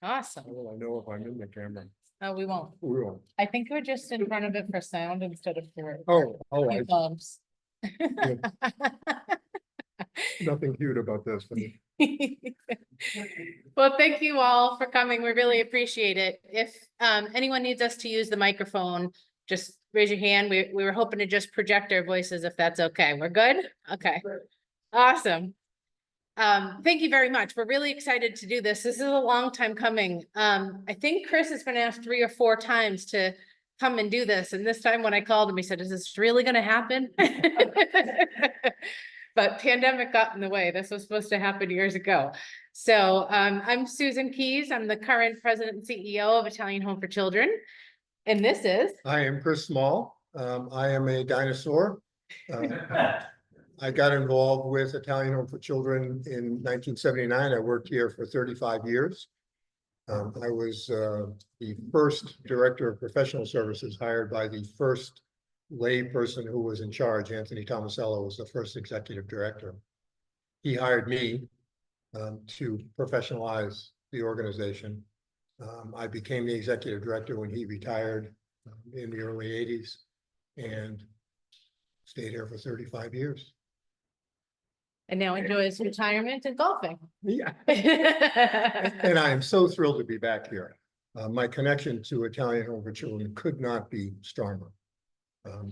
Awesome. Well, I know if I'm in the camera. Oh, we won't. We will. I think we're just in front of it for sound instead of for Oh, few bumps. nothing cute about this. Well, thank you all for coming. We really appreciate it. If anyone needs us to use the microphone, just raise your hand. We were hoping to just project our voices if that's okay. We're good? Okay. Awesome. Thank you very much. We're really excited to do this. This is a long time coming. I think Chris has been asked 3 or 4 times to come and do this. And this time when I called him, he said, is this really going to happen? But pandemic got in the way. This was supposed to happen years ago. So I'm Susan Keays. I'm the current president and CEO of Italian Home for Children. And this is? I am Chris Small. I am a dinosaur. I got involved with Italian Home for Children in 1979. I worked here for 35 years. I was the first director of professional services hired by the first lay person who was in charge. Anthony Tomasello was the first executive director. He hired me to professionalize the organization. I became the executive director when he retired in the early 80s and stayed here for 35 years. And now enjoys retirement and golfing. Yeah. And I am so thrilled to be back here. My connection to Italian Home for Children could not be stronger.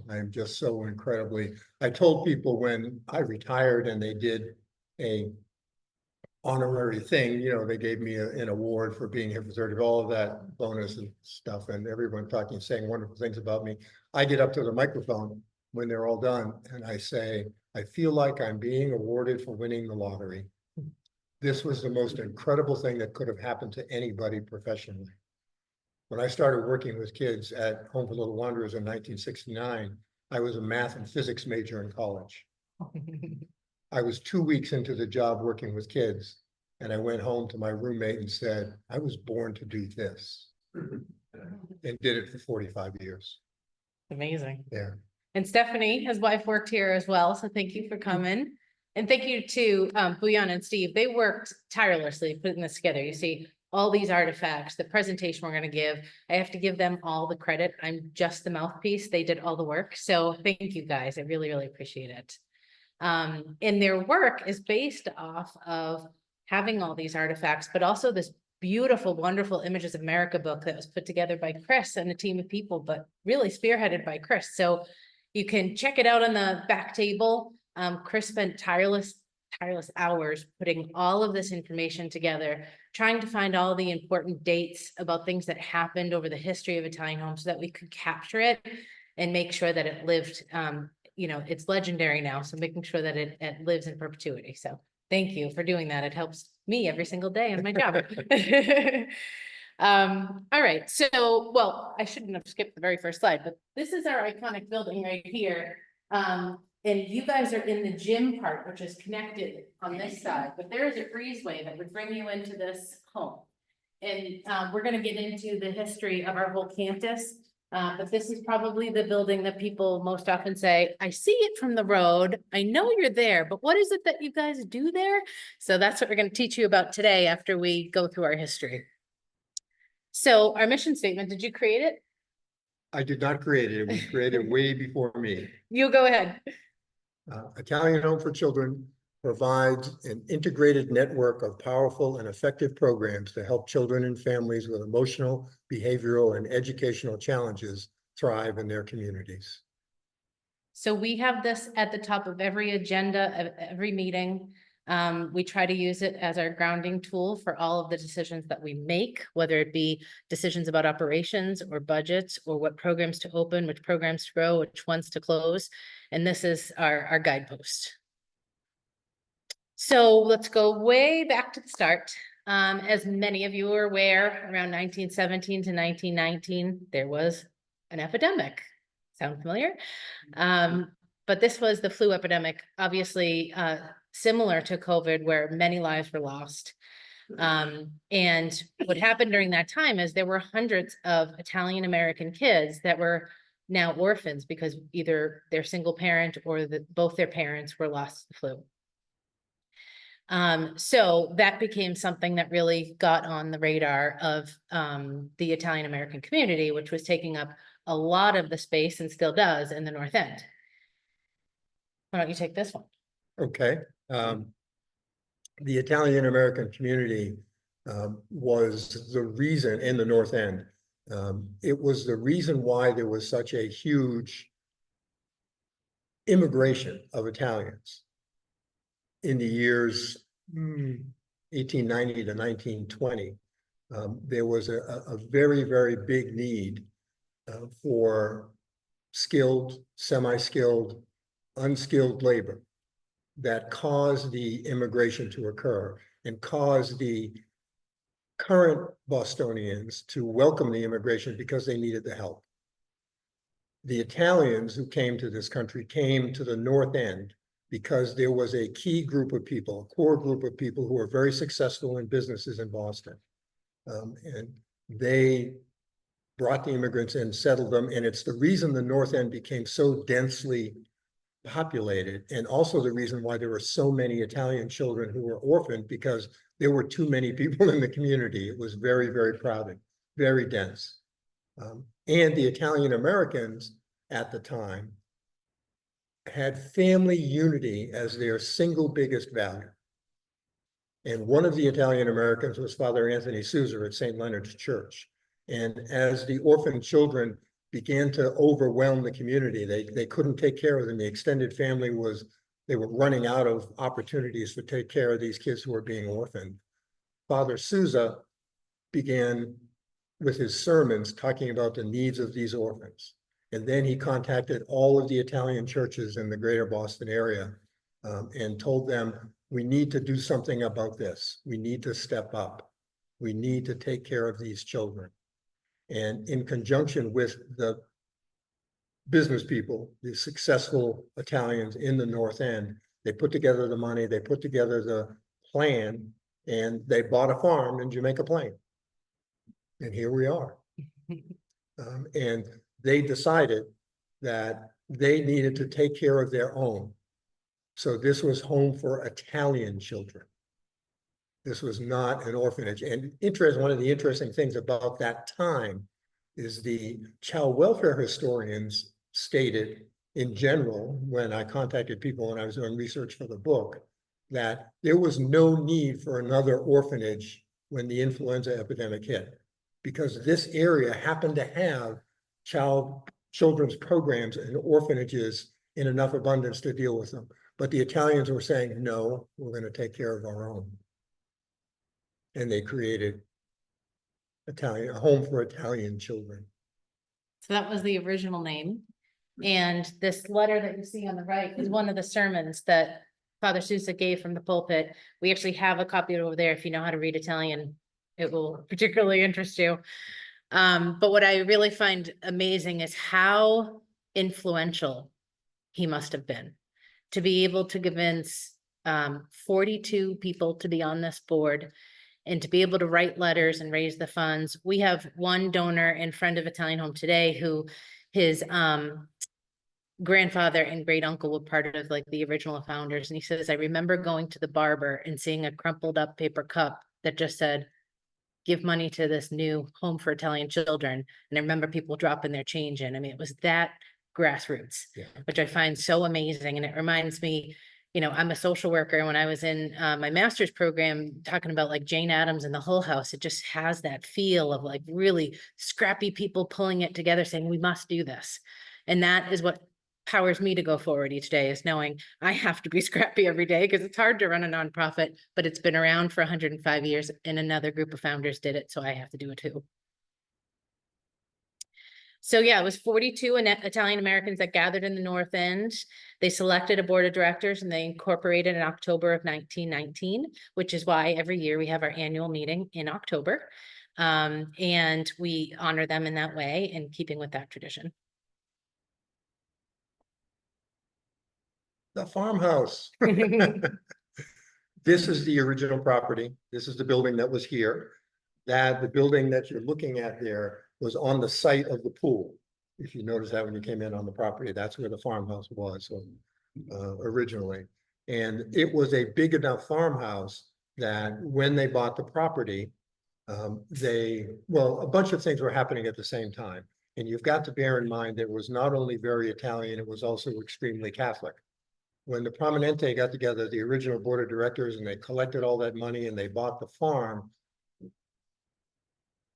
I am just so incredibly, I told people when I retired and they did a honorary thing, you know, they gave me an award for being here for 30, all of that bonus and stuff, and everyone talking, saying wonderful things about me. I get up to the microphone when they're all done and I say, I feel like I'm being awarded for winning the lottery. This was the most incredible thing that could have happened to anybody professionally. When I started working with kids at Home for Little Wanderers in 1969, I was a math and physics major in college. I was 2 weeks into the job working with kids, and I went home to my roommate and said, I was born to do this, and did it for 45 years. Amazing. Yeah. And Stephanie, his wife, worked here as well. So thank you for coming. And thank you to Bouillon and Steve. They worked tirelessly putting this together. You see all these artifacts, the presentation we're going to give. I have to give them all the credit. I'm just the mouthpiece. They did all the work. So thank you guys. I really, really appreciate it. And their work is based off of having all these artifacts, but also this beautiful, wonderful Images of America book that was put together by Chris and a team of people, but really spearheaded by Chris. So you can check it out on the back table. Chris spent tireless hours putting all of this information together, trying to find all the important dates about things that happened over the history of Italian homes so that we could capture it and make sure that it lived, you know, it's legendary now. So making sure that it lives in perpetuity. So thank you for doing that. It helps me every single day in my job. All right, so, well, I shouldn't have skipped the very first slide, but this is our iconic building right here. And you guys are in the gym part, which is connected on this side, but there is a breezeway that would bring you into this home. And we're gonna get into the history of our whole campus, but this is probably the building that people most often say, I see it from the road, I know you're there, but what is it that you guys do there? So that's what we're gonna teach you about today after we go through our history. So our mission statement, did you create it? I did not create it. It was created way before me. You go ahead. Italian Home for Children provides an integrated network of powerful and effective programs to help children and families with emotional, behavioral, and educational challenges thrive in their communities. So we have this at the top of every agenda, of every meeting. We try to use it as our grounding tool for all of the decisions that we make, whether it be decisions about operations or budgets or what programs to open, which programs to grow, which ones to close. And this is our guidepost. So let's go way back to the start. As many of you are aware, around 1917 to 1919, there was an epidemic. Sound familiar? But this was the flu epidemic, obviously similar to COVID, where many lives were lost. And what happened during that time is there were hundreds of Italian American kids that were now orphans because either their single parent or both their parents were lost to the flu. So that became something that really got on the radar of the Italian American community, which was taking up a lot of the space and still does in the North End. Why don't you take this one? Okay. The Italian American community was the reason in the North End. It was the reason why there was such a huge immigration of Italians in the years 1890 to 1920. There was a very, very big need for skilled, semi-skilled, unskilled labor that caused the immigration to occur and caused the current Bostonians to welcome the immigration because they needed the help. The Italians who came to this country came to the North End because there was a key group of people, a core group of people who were very successful in businesses in Boston. And they brought the immigrants in, settled them, and it's the reason the North End became so densely populated, and also the reason why there were so many Italian children who were orphaned, because there were too many people in the community. It was very, very crowded, very dense. And the Italian Americans at the time had family unity as their single biggest value. And one of the Italian Americans was Father Anthony Souza at St. Leonard's Church. And as the orphan children began to overwhelm the community, they couldn't take care of them. The extended family they were running out of opportunities to take care of these kids who were being orphaned. Father Souza began with his sermons talking about the needs of these orphans. And then he contacted all of the Italian churches in the greater Boston area and told them, we need to do something about this. We need to step up. We need to take care of these children. And in conjunction with the business people, the successful Italians in the North End, they put together the money, they put together the plan, and they bought a farm in Jamaica Plain. And here we are. And they decided that they needed to take care of their own. So this was home for Italian children. This was not an orphanage. And one of the interesting things about that time is the child welfare historians stated in general, when I contacted people when I was doing research for the book, that there was no need for another orphanage when the influenza epidemic hit, because this area happened to have children's programs and orphanages in enough abundance to deal with them. But the Italians were saying, no, we're going to take care of our own. And they created a home for Italian children. So that was the original name. And this letter that you see on the right is one of the sermons that Father Sousa gave from the pulpit. We actually have a copy over there. If you know how to read Italian, it will particularly interest you. But what I really find amazing is how influential he must have been to be able to convince 42 people to be on this board and to be able to write letters and raise the funds. We have one donor and friend of Italian Home Today who his grandfather and great uncle were part of like the original founders. And he says, I remember going to the barber and seeing a crumpled up paper cup that just said, give money to this new home for Italian children. And I remember people dropping their change in. I mean, it was that grassroots, which I find so amazing. And it reminds me, you know, I'm a social worker. And when I was in my master's program talking about like Jane Addams and the Hull House, it just has that feel of like really scrappy people pulling it together saying, we must do this. And that is what powers me to go forward each day, is knowing I have to be scrappy every day, because it's hard to run a nonprofit, but it's been around for 105 years and another group of founders did it. So I have to do it too. So yeah, it was 42 Italian Americans that gathered in the North End. They selected a board of directors and they incorporated in October of 1919, which is why every year we have our annual meeting in October. And we honor them in that way, in keeping with that tradition. The farmhouse. This is the original property. This is the building that was here. The building that you're looking at there was on the site of the pool. If you notice that when you came in on the property, that's where the farmhouse was originally. And it was a big enough farmhouse that when they bought the property, well, a bunch of things were happening at the same time. And you've got to bear in mind, it was not only very Italian, it was also extremely Catholic. When the Prominente got together, the original board of directors, and they collected all that money and they bought the farm,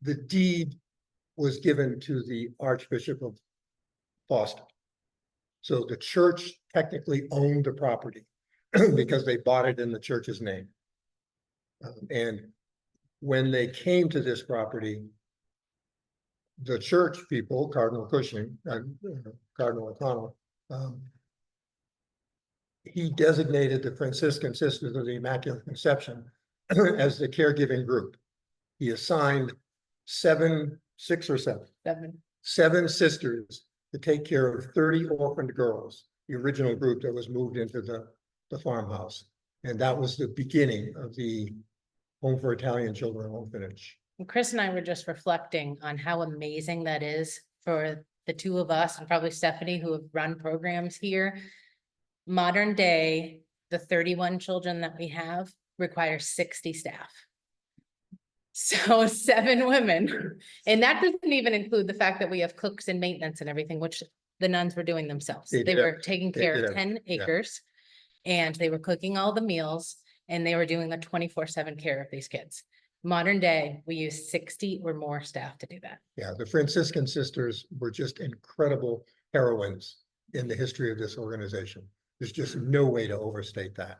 the deed was given to the Archbishop of Boston. So the church technically owned the property because they bought it in the church's name. And when they came to this property, the church people, Cardinal Cushing, Cardinal O'Connell, he designated the Franciscan Sisters of the Immaculate Conception as the caregiving group. He assigned seven sisters to take care of 30 orphaned girls, the original group that was moved into the farmhouse. And that was the beginning of the Home for Italian Children orphanage. And Chris and I were just reflecting on how amazing that is for the two of us, and probably Stephanie, who have run programs here. Modern day, the 31 children that we have require 60 staff. So 7 women, and that doesn't even include the fact that we have cooks and maintenance and everything, which the nuns were doing themselves. They were taking care of 10 acres, and they were cooking all the meals, and they were doing the 24/7 care of these kids. Modern day, we use 60 or more staff to do that. Yeah, the Franciscan Sisters were just incredible heroines in the history of this organization. There's just no way to overstate that.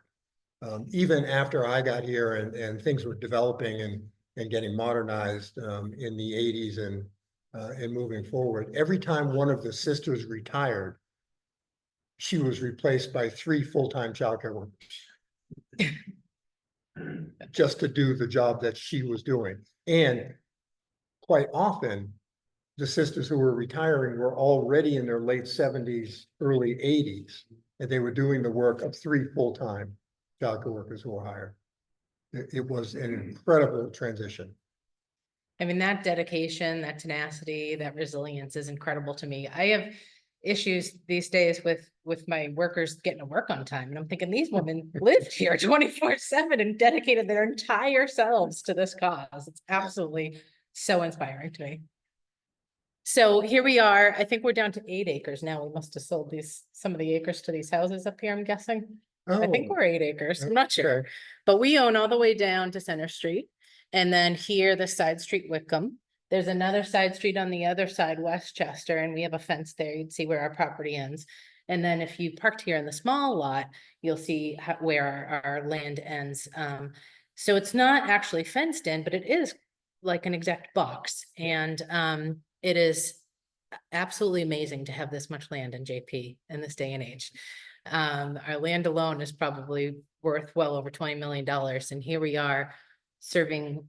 Even after I got here and things were developing and getting modernized in the 80s and moving forward, every time one of the sisters retired, she was replaced by 3 full-time childcare workers just to do the job that she was doing. And quite often, the sisters who were retiring were already in their late 70s, early 80s, and they were doing the work of 3 full-time childcare workers who were hired. It was an incredible transition. I mean, that dedication, that tenacity, that resilience is incredible to me. I have issues these days with my workers getting to work on time. And I'm thinking these women lived here 24/7 and dedicated their entire selves to this cause. It's absolutely so inspiring to me. So here we are. I think we're down to 8 acres now. We must have sold some of the acres to these houses up here, I'm guessing. I think we're 8 acres. I'm not sure, but we own all the way down to Center Street. And then here, the side street Wickham. There's another side street on the other side, Westchester, and we have a fence there. You'd see where our property ends. And then if you parked here in the small lot, you'll see where our land ends. So it's not actually fenced in, but it is like an exact box. And it is absolutely amazing to have this much land in JP in this day and age. Our land alone is probably worth well over $20 million. And here we are serving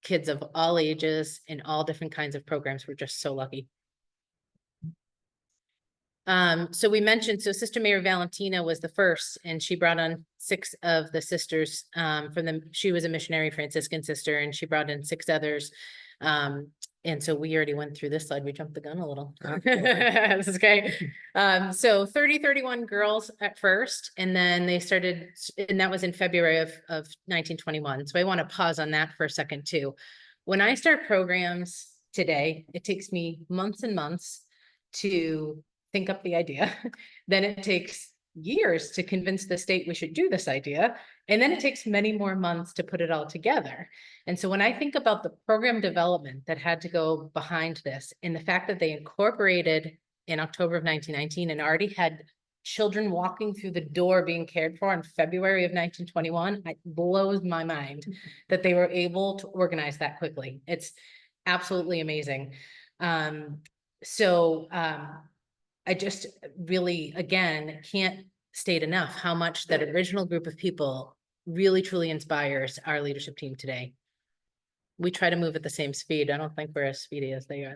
kids of all ages in all different kinds of programs. We're just so lucky. So we mentioned, so Sister Mary Valentina was the first, and she brought on 6 of the sisters she was a missionary Franciscan sister, and she brought in 6 others. And so we already went through this slide. We jumped the gun a little. This is great. So 31 girls at first, and then they started, and that was in February of 1921. So I want to pause on that for a second too. When I start programs today, it takes me months and months to think up the idea. Then it takes years to convince the state we should do this idea. And then it takes many more months to put it all together. And so when I think about the program development that had to go behind this, and the fact that they incorporated in October of 1919 and already had children walking through the door being cared for in February of 1921, it blows my mind that they were able to organize that quickly. It's absolutely amazing. I just really, again, can't state enough how much that original group of people really truly inspires our leadership team today. We try to move at the same speed. I don't think we're as speedy as they are.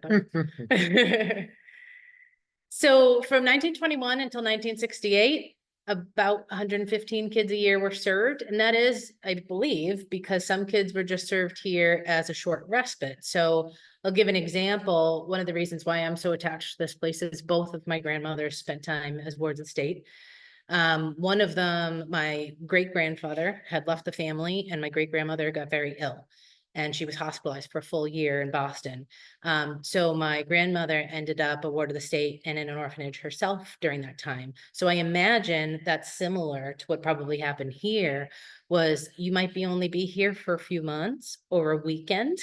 So from 1921 until 1968, about 115 kids a year were served. And that is, I believe, because some kids were just served here as a short respite. So I'll give an example. One of the reasons why I'm so attached to this place is both of my grandmothers spent time as wards of state. One of them, my great-grandfather had left the family and my great-grandmother got very ill. And she was hospitalized for a full year in Boston. So my grandmother ended up a ward of the state and in an orphanage herself during that time. So I imagine that's similar to what probably happened here, was you might only be here for a few months or a weekend,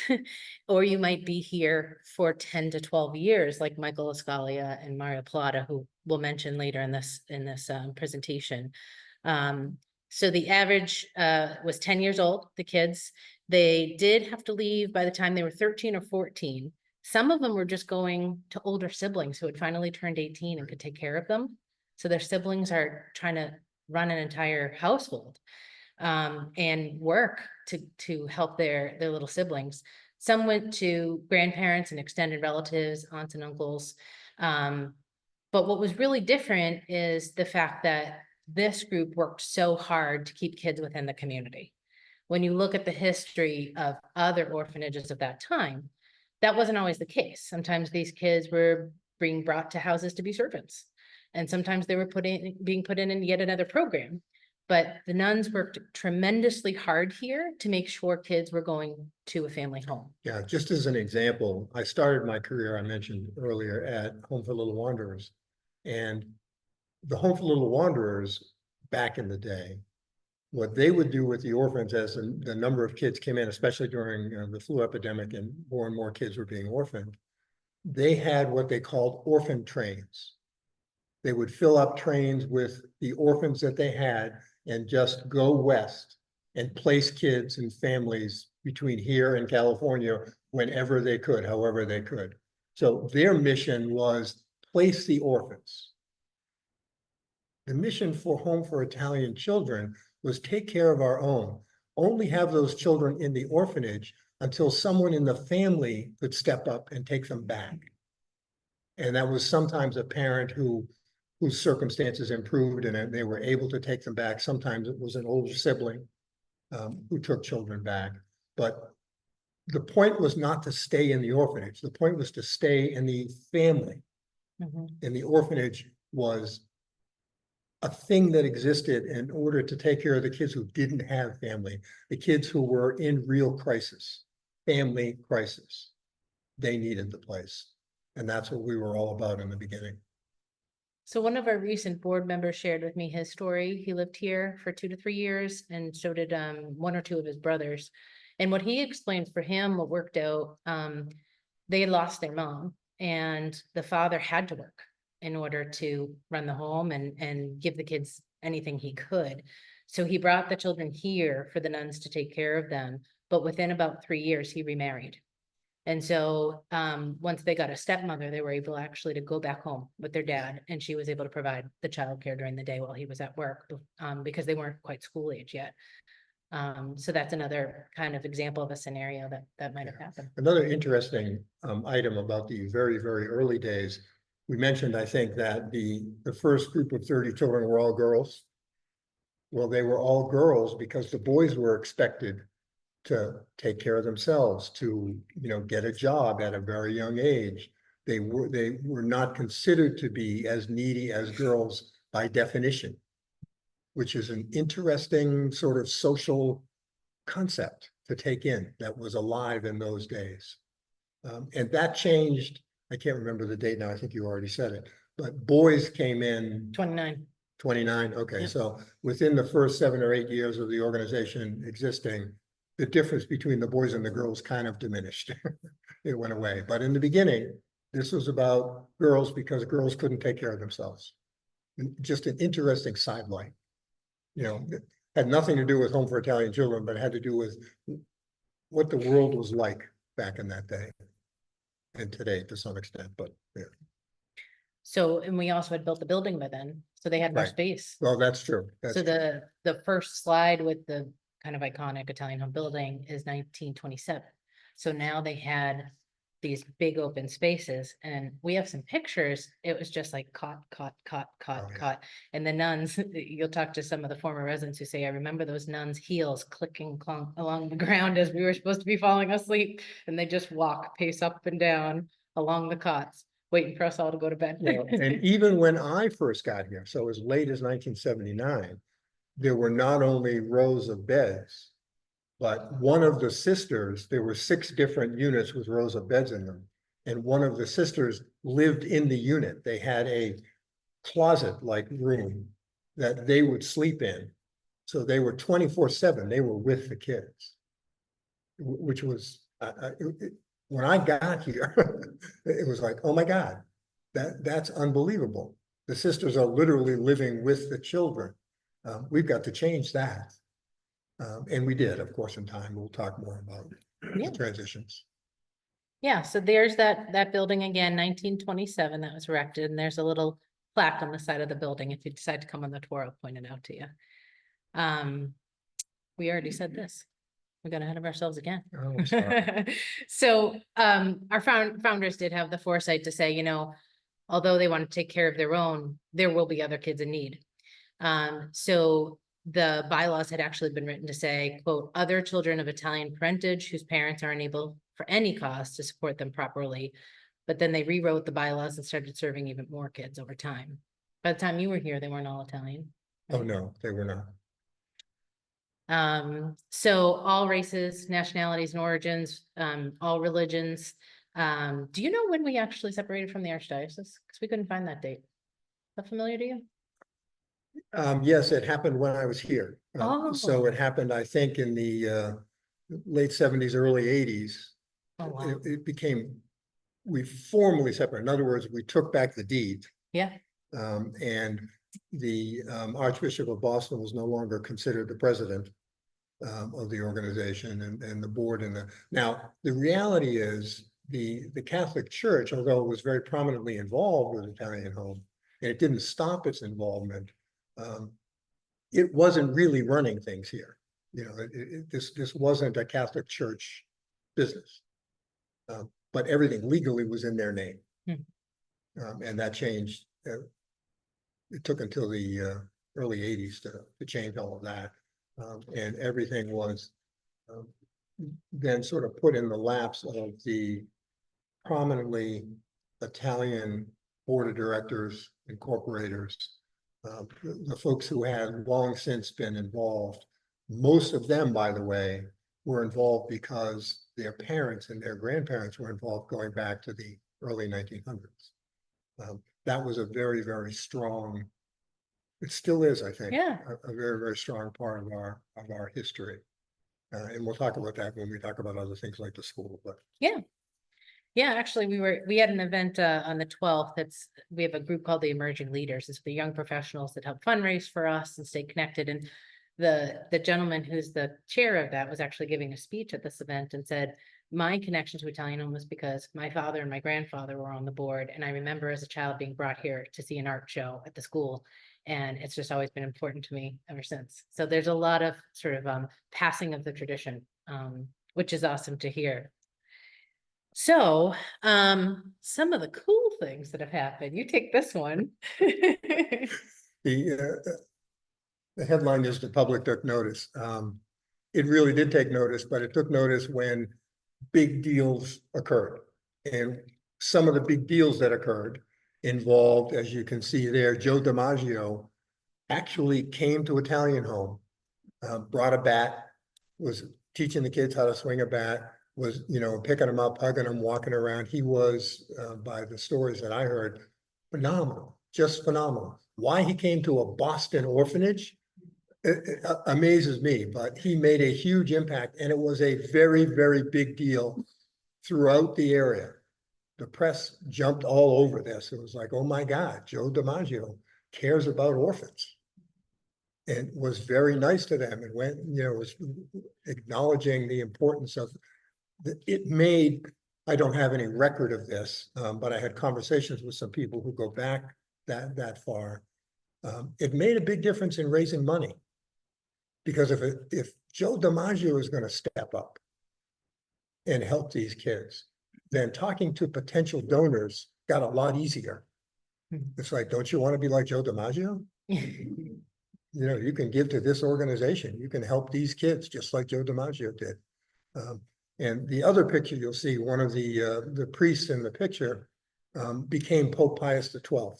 or you might be here for 10 to 12 years, like Michael Escalia and Mario Plata, who we'll mention later in this presentation. So the average was 10 years old, the kids. They did have to leave by the time they were 13 or 14. Some of them were just going to older siblings who had finally turned 18 and could take care of them. So their siblings are trying to run an entire household and work to help their little siblings. Some went to grandparents and extended relatives, aunts and uncles. But what was really different is the fact that this group worked so hard to keep kids within the community. When you look at the history of other orphanages of that time, that wasn't always the case. Sometimes these kids were being brought to houses to be servants. And sometimes they were being put in yet another program. But the nuns worked tremendously hard here to make sure kids were going to a family home. Yeah, just as an example, I started my career, I mentioned earlier, at Home for Little Wanderers. And the Home for Little Wanderers back in the day, what they would do with the orphans as the number of kids came in, especially during the flu epidemic and more kids were being orphaned, they had what they called orphan trains. They would fill up trains with the orphans that they had and just go west and place kids and families between here and California whenever they could, however they could. So their mission was place the orphans. The mission for Home for Italian Children was take care of our own, only have those children in the orphanage until someone in the family could step up and take them back. And that was sometimes a parent whose circumstances improved and they were able to take them back. Sometimes it was an older sibling who took children back. But the point was not to stay in the orphanage. The point was to stay in the family. Mm-hmm. And the orphanage was a thing that existed in order to take care of the kids who didn't have family, the kids who were in real crisis, family crisis. They needed the place. And that's what we were all about in the beginning. So one of our recent board members shared with me his story. He lived here for 2 to 3 years, and so did one or two of his brothers. And what he explains for him, what worked out, they had lost their mom, and the father had to work in order to run the home and give the kids anything he could. So he brought the children here for the nuns to take care of them. But within about 3 years, he remarried. And so once they got a stepmother, they were able actually to go back home with their dad, and she was able to provide the childcare during the day while he was at work because they weren't quite school age yet. So that's another kind of example of a scenario that might have happened. Another interesting item about the very, very early days, we mentioned, I think, that the first group of 30 children were all girls. Well, they were all girls because the boys were expected to take care of themselves, to get a job at a very young age. They were not considered to be as needy as girls by definition, which is an interesting sort of social concept to take in that was alive in those days. And that changed. I can't remember the date now. I think you already said it, but boys came in 29. 29. Okay. Yep. So within the first 7 or 8 years of the organization existing, the difference between the boys and the girls kind of diminished. It went away. But in the beginning, this was about girls because girls couldn't take care of themselves. And just an interesting sidelight. It had nothing to do with Home for Italian Children, but it had to do with what the world was like back in that day. And today to some extent, but yeah. So, and we also had built the building by then, so they had more Right. space. Well, that's true. So the first slide with the kind of iconic Italian home building is 1927. So now they had these big open spaces, and we have some pictures. It was just like cot. And the nuns, you'll talk to some of the former residents who say, I remember those nuns' heels clicking clunk along the ground as we were supposed to be falling asleep, and they just pace up and down along the cots, waiting for us all to go to bed. Well, and even when I first got here, so as late as 1979, there were not only rows of beds, but one of the sisters, there were 6 different units with rows of beds in them. And one of the sisters lived in the unit. They had a closet-like room that they would sleep in. So they were 24/7, they were with the kids. Which was, when I got here, it was like, oh my God, that's unbelievable. The sisters are literally living with the children. We've got to change that. And we did, of course, in time. We'll talk more about Yeah. the transitions. Yeah, so there's that building again, 1927, that was erected, and there's a little plaque on the side of the building. If you decide to come on the tour, I'll point it out to you. We already said this. We got ahead of ourselves again. Oh, sorry. So our founders did have the foresight to say, you know, although they want to take care of their own, there will be other kids in need. So the bylaws had actually been written to say, quote, other children of Italian parentage whose parents are unable for any cause to support them properly. But then they rewrote the bylaws and started serving even more kids over time. By the time you were here, they weren't all Italian. Oh, no, they were not. So all races, nationalities and origins, all religions. Do you know when we actually separated from the archdiocese? Because we couldn't find that date. Is that familiar to you? Yes, it happened when I was here. So Oh. it happened, I think, in the late 70s, early 80s. Oh, wow. It became, we formally separated. In other words, we took back the deed. Yeah. And the Archbishop of Boston was no longer considered the president of the organization and the board. Now, the reality is the Catholic Church, although it was very prominently involved with Italian Home, and it didn't stop its involvement, it wasn't really running things here. You know, this wasn't a Catholic Church business, but everything legally was in their name. And that changed. It took until the early 80s to change all of that. And everything was then sort of put in the laps of the prominently Italian board of directors, incorporators, the folks who had long since been involved. Most of them, by the way, were involved because their parents and their grandparents were involved going back to the early 1900s. That was a very, very strong, it still is, I think, Yeah. a very, very strong part of our history. And we'll talk about that when we talk about other things like the school, but. Yeah. Yeah, actually, we had an event on the 12th. We have a group called the Emerging Leaders. It's the young professionals that help fundraise for us and stay connected. And the gentleman who's the chair of that was actually giving a speech at this event and said, my connection to Italian Home was because my father and my grandfather were on the board. And I remember as a child being brought here to see an art show at the school. And it's just always been important to me ever since. So there's a lot of sort of passing of the tradition, which is awesome to hear. So some of the cool things that have happened, you take this one. The headline is the public took notice. It really did take notice, but it took notice when big deals occurred. And some of the big deals that occurred involved, as you can see there, Joe DiMaggio actually came to Italian Home, brought a bat, was teaching the kids how to swing a bat, was, you know, picking them up, hugging them, walking around. He was, by the stories that I heard, phenomenal, just phenomenal. Why he came to a Boston orphanage, it amazes me, but he made a huge impact, and it was a very, very big deal throughout the area. The press jumped all over this. It was like, oh my God, Joe DiMaggio cares about orphans and was very nice to them and went, you know, was acknowledging the importance of it. Made, I don't have any record of this, but I had conversations with some people who go back that far. It made a big difference in raising money. Because if Joe DiMaggio is going to step up and help these kids, then talking to potential donors got a lot easier. It's like, don't you want to be like Joe DiMaggio? You know, you can give to this organization. You can help these kids just like Joe DiMaggio did. And the other picture you'll see, one of the priests in the picture became Pope Pius XII.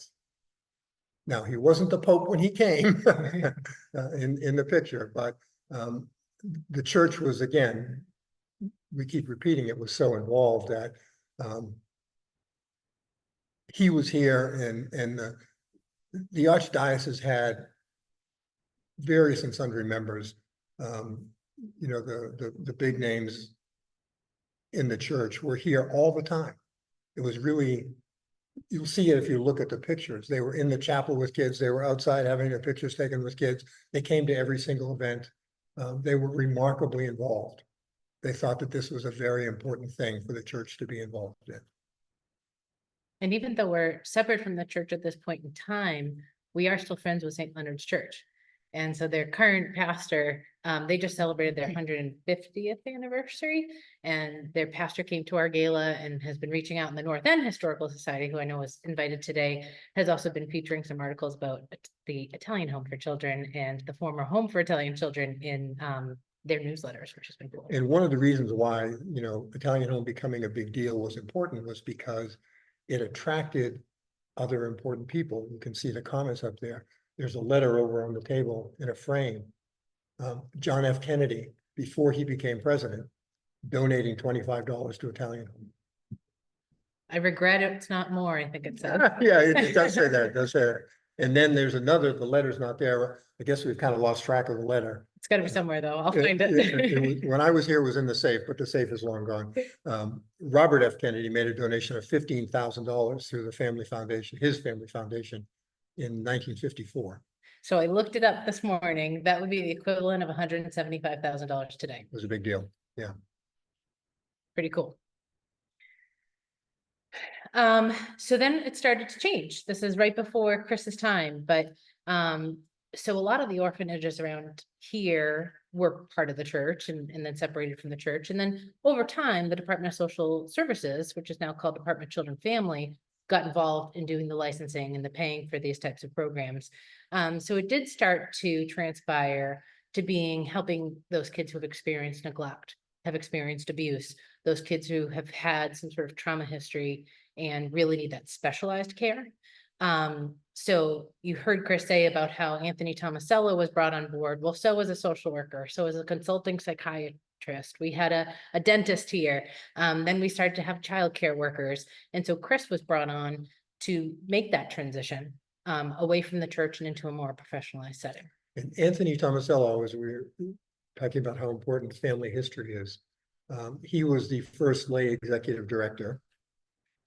Now, he wasn't the Pope when he came in the picture, but the church was, again, we keep repeating it, was so involved that he was here, and the archdiocese had various and sundry members. You know, the big names in the church were here all the time. It was really, you'll see it if you look at the pictures. They were in the chapel with kids. They were outside having their pictures taken with kids. They came to every single event. They were remarkably involved. They thought that this was a very important thing for the church to be involved in. And even though we're separate from the church at this point in time, we are still friends with St. Leonard's Church. And so their current pastor, they just celebrated their 150th anniversary, and their pastor came to our gala and has been reaching out. In the North End Historical Society, who I know was invited today, has also been featuring some articles about the Italian Home for Children and the former Home for Italian Children in their newsletters, which has been cool. And one of the reasons why, you know, Italian Home becoming a big deal was important was because it attracted other important people. You can see the comments up there. There's a letter over on the table in a frame. John F. Kennedy, before he became president, donating $25 to Italian Home. I regret it's not more, I think it says. Yeah, it does say that, it does say that. And then there's another, the letter's not there. I guess we've kind of lost track of the letter. It's gotta be somewhere though, I'll find it. When I was here, it was in the safe, but the safe is long gone. Robert F. Kennedy made a donation of $15,000 through the family foundation, his family foundation, in 1954. So I looked it up this morning, that would be the equivalent of $175,000 today. It was a big deal, yeah. Pretty cool. So then it started to change. This is right before Chris's time, but so a lot of the orphanages around here were part of the church and then separated from the church. And then over time, the Department of Social Services, which is now called Department of Children and Family, got involved in doing the licensing and the paying for these types of programs. So it did start to transpire to being helping those kids who have experienced neglect, have experienced abuse, those kids who have had some sort of trauma history and really need that specialized care. So you heard Chris say about how Anthony Tomasello was brought on board. Well, so was a social worker, so was a consulting psychiatrist. We had a dentist here. Then we started to have childcare workers. And so Chris was brought on to make that transition away from the church and into a more professionalized setting. And Anthony Tomasello, as we were talking about how important family history is, he was the first lay executive director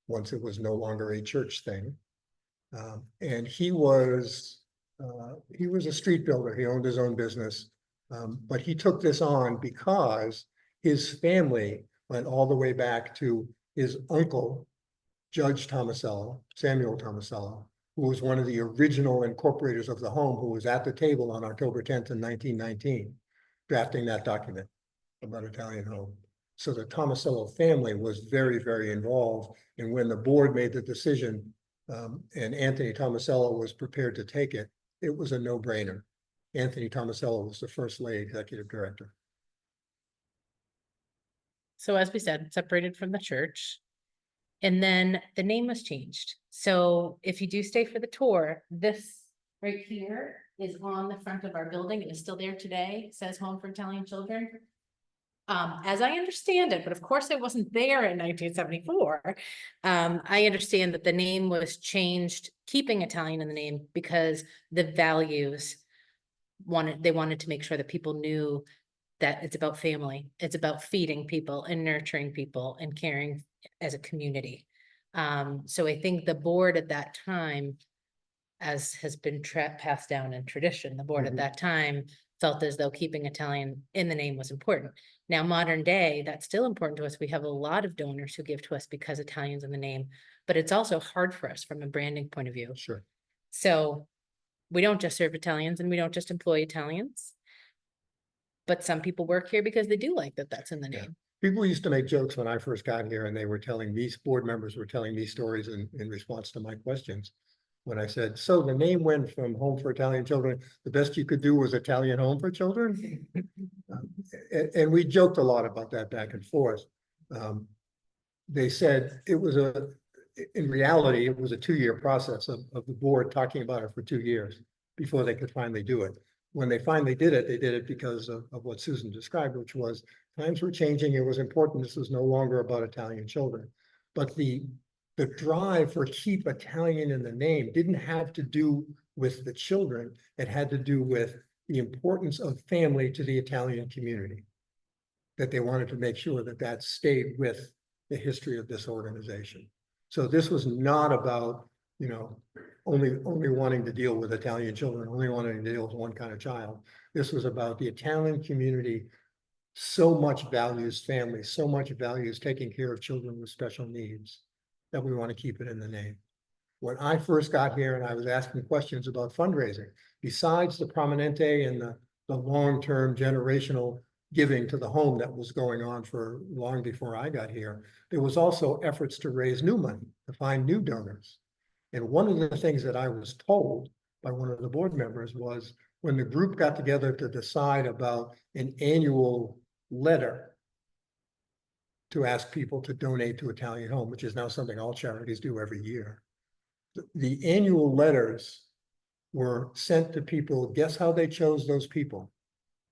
once it was no longer a church thing. And he was a street builder. He owned his own business, but he took this on because his family went all the way back to his uncle, Judge Tomasello, Samuel Tomasello, who was one of the original incorporators of the home, who was at the table on October 10th in 1919, drafting that document about Italian Home. So the Tomasello family was very, very involved. And when the board made the decision, and Anthony Tomasello was prepared to take it, it was a no-brainer. Anthony Tomasello was the first lay executive director. So as we said, separated from the church, and then the name was changed. So if you do stay for the tour, this right here is on the front of our building. It is still there today. It says Home for Italian Children. As I understand it, but of course I wasn't there in 1974. I understand that the name was changed, keeping Italian in the name, because the values they wanted to make sure that people knew that it's about family. It's about feeding people and nurturing people and caring as a community. So I think the board at that time, as has been passed down in tradition, the board at that time felt as though keeping Italian in the name was important. Now, modern day, that's still important to us. We have a lot of donors who give to us because Italian's in the name, but it's also hard for us from a branding point of view. Sure. So we don't just serve Italians and we don't just employ Italians, but some people work here because they do like that that's in the name. Yeah. People used to make jokes when I first got here, and they were telling me, board members were telling me stories in response to my questions. When I said, so the name went from Home for Italian Children, the best you could do was Italian Home for Children. And we joked a lot about that back and forth. They said it was in reality, it was a 2-year process of the board talking about it for 2 years before they could finally do it. When they finally did it, they did it because of what Susan described, which was times were changing. It was important. This was no longer about Italian children. But the drive for keep Italian in the name didn't have to do with the children. It had to do with the importance of family to the Italian community. That they wanted to make sure that that stayed with the history of this organization. So this was not about, you know, only wanting to deal with Italian children, only wanting to deal with one kind of child. This was about the Italian community so much values family, so much values taking care of children with special needs that we want to keep it in the name. When I first got here and I was asking questions about fundraising, besides the Prominente and the long-term generational giving to the home that was going on for long before I got here, there was also efforts to raise new money, to find new donors. And one of the things that I was told by one of the board members was when the group got together to decide about an annual letter to ask people to donate to Italian Home, which is now something all charities do every year. The annual letters were sent to people. Guess how they chose those people?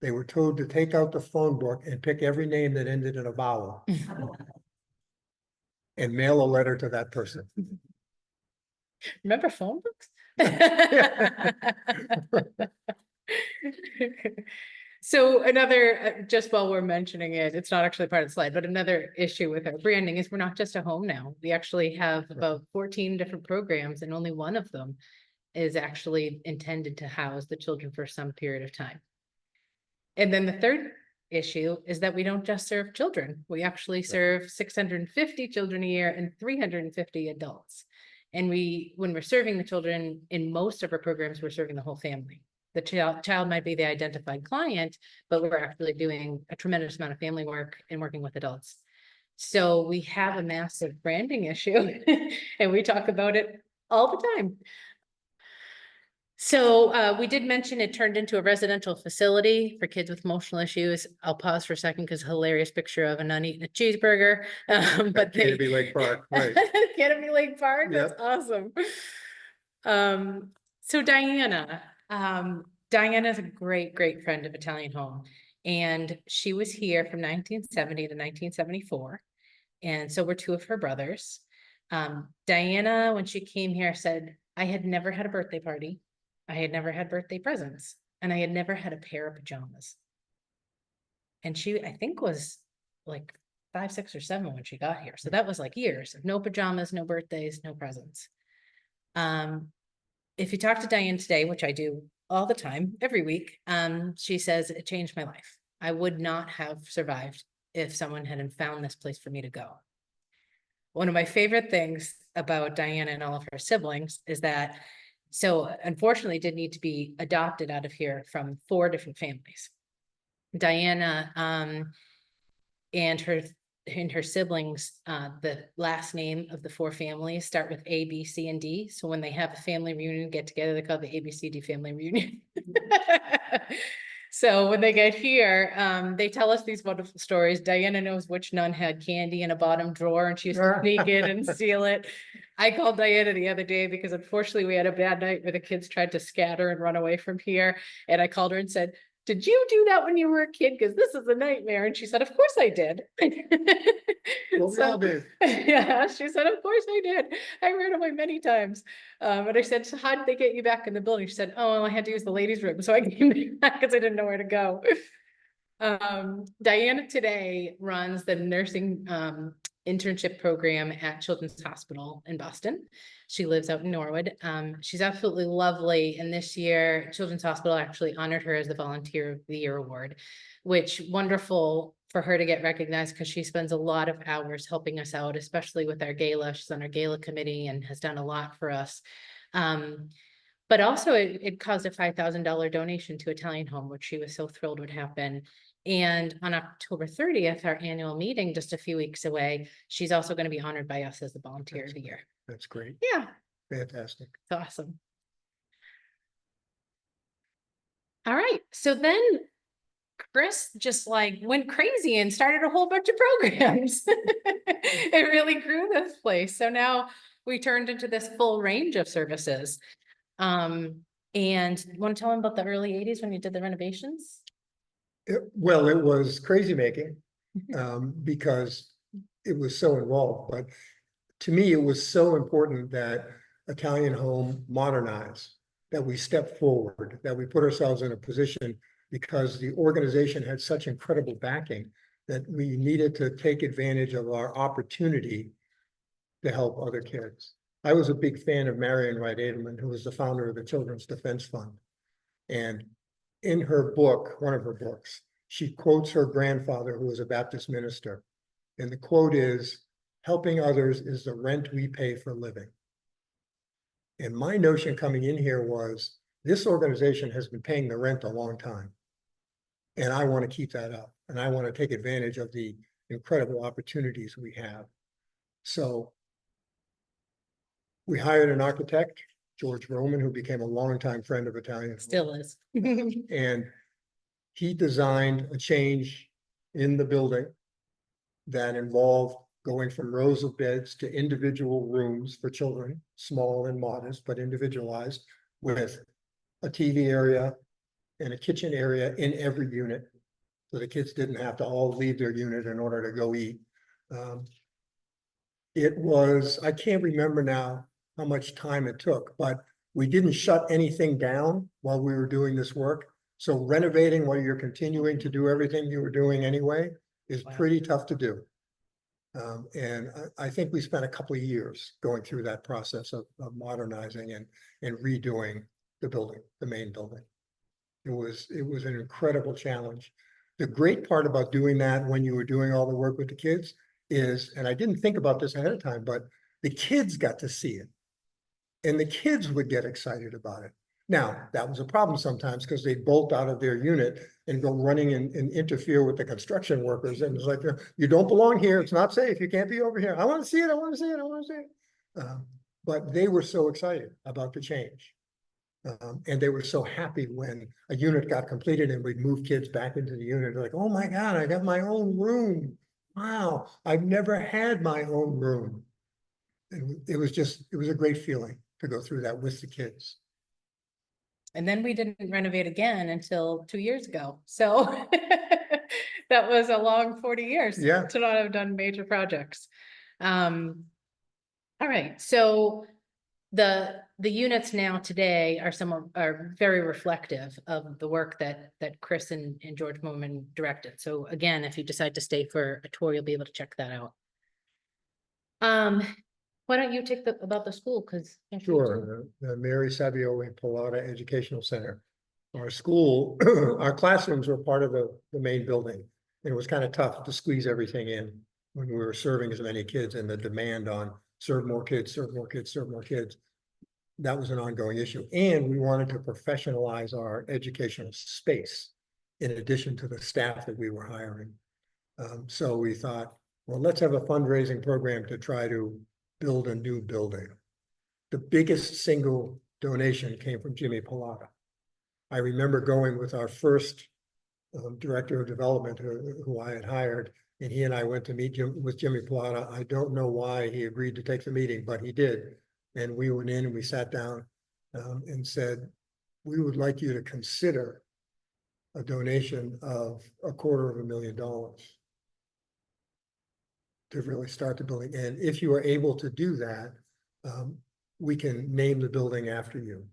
They were told to take out the phone book and pick every name that ended in a vowel and mail a letter to that person. Remember phone books? So another, just while we're mentioning it, it's not actually part of the slide, but another issue with our branding is we're not just a home now. We actually have about 14 different programs and only one of them is actually intended to house the children for some period of time. And then the third issue is that we don't just serve children. We actually serve 650 children a year and 350 adults. And when we're serving the children in most of our programs, we're serving the whole family. The child might be the identified client, but we're actually doing a tremendous amount of family work and working with adults. So we have a massive branding issue and we talk about it all the time. So we did mention it turned into a residential facility for kids with emotional issues. I'll pause for a second because hilarious picture of a nun eating a cheeseburger. But Canopy Lake Park, right? Canopy Lake Park, Yep. that's awesome. So Diana is a great friend of Italian Home, and she was here from 1970 to 1974, and so were two of her brothers. Diana, when she came here, said, I had never had a birthday party. I had never had birthday presents, and I had never had a pair of pajamas. And she, I think, was like 5, 6, or 7 when she got here. So that was like years of no pajamas, no birthdays, no presents. If you talk to Diane today, which I do all the time, every week, she says it changed my life. I would not have survived if someone hadn't found this place for me to go. One of my favorite things about Diana and all of her siblings is that, so unfortunately did need to be adopted out of here from 4 different families. Diana and her siblings, the last name of the 4 families start with A, B, C, and D. So when they have a family reunion, get together, they call it the ABCD family reunion. So when they get here, they tell us these wonderful stories. Diana knows which nun had candy in a bottom drawer and she used to sneak in and steal it. I called Diana the other day because unfortunately we had a bad night where the kids tried to scatter and run away from here. And I called her and said, did you do that when you were a kid? Because this is a nightmare. And she said, of course I did. Well, we all did. Yeah, she said, of course I did. I ran away many times. But I said, so how did they get you back in the building? She said, oh, well, I had to use the ladies' room. So I came back because I didn't know where to go. Diana today runs the nursing internship program at Children's Hospital in Boston. She lives out in Norwood. She's absolutely lovely. And this year, Children's Hospital actually honored her as the Volunteer of the Year award, which wonderful for her to get recognized because she spends a lot of hours helping us out, especially with our gala. She's on our gala committee and has done a lot for us. But also it caused a $5,000 donation to Italian Home, which she was so thrilled would happen. And on October 30th, our annual meeting, just a few weeks away, she's also going to be honored by us as the Volunteer of the Year. That's great. Yeah. Fantastic. It's awesome. All right. So then Chris just like went crazy and started a whole bunch of programs. It really grew this place. So now we turned into this full range of services. And want to tell them about the early 80s when you did the renovations? Well, it was crazy making, because it was so involved, but to me, it was so important that Italian Home modernize, that we step forward, that we put ourselves in a position because the organization had such incredible backing that we needed to take advantage of our opportunity to help other kids. I was a big fan of Marion Wright Edelman, who was the founder of the Children's Defense Fund. And in her book, one of her books, she quotes her grandfather, who was a Baptist minister. And the quote is, "Helping others is the rent we pay for living." And my notion coming in here was, this organization has been paying the rent a long time. And I want to keep that up. And I want to take advantage of the incredible opportunities we have. So we hired an architect, George Roman, who became a longtime friend of Italian. Still is. And he designed a change in the building that involved going from rows of beds to individual rooms for children, small and modest, but individualized, with a TV area and a kitchen area in every unit. So the kids didn't have to all leave their unit in order to go eat. It was, I can't remember now how much time it took, but we didn't shut anything down while we were doing this work. So renovating while you're continuing to do everything you were doing anyway is pretty tough to do. And I think we spent a couple of years going through that process of modernizing and redoing the building, the main building. It was an incredible challenge. The great part about doing that when you were doing all the work with the kids is, and I didn't think about this ahead of time, but the kids got to see it. And the kids would get excited about it. Now, that was a problem sometimes because they'd bolt out of their unit and go running and interfere with the construction workers. And it's like, you don't belong here. It's not safe. You can't be over here. I want to see it. I want to see it. I want to see it. But they were so excited about the change. And they were so happy when a unit got completed and we'd move kids back into the unit. They're like, oh my God, I got my own room. Wow, I've never had my own room. And it was a great feeling to go through that with the kids. And then we didn't renovate again until 2 years ago. So that was a long 40 years to not have done major projects. All right, so the units now today are very reflective of the work that Chris and George Moman directed. So again, if you decide to stay for a tour, you'll be able to check that out. Why don't you take about the school? Because sure, the Mary Savioli Pilata Educational Center. Our school, our classrooms were part of the main building. And it was kind of tough to squeeze everything in when we were serving as many kids, and the demand on serve more kids, serve more kids, serve more kids. That was an ongoing issue. And we wanted to professionalize our educational space in addition to the staff that we were hiring. So we thought, well, let's have a fundraising program to try to build a new building. The biggest single donation came from Jimmy Pilata. I remember going with our first director of development who I had hired, and he and I went to meet with Jimmy Pilata. I don't know why he agreed to take the meeting, but he did. And we went in and we sat down and said, we would like you to consider a donation of $250,000 to really start the building. And if you are able to do that, we can name the building after you.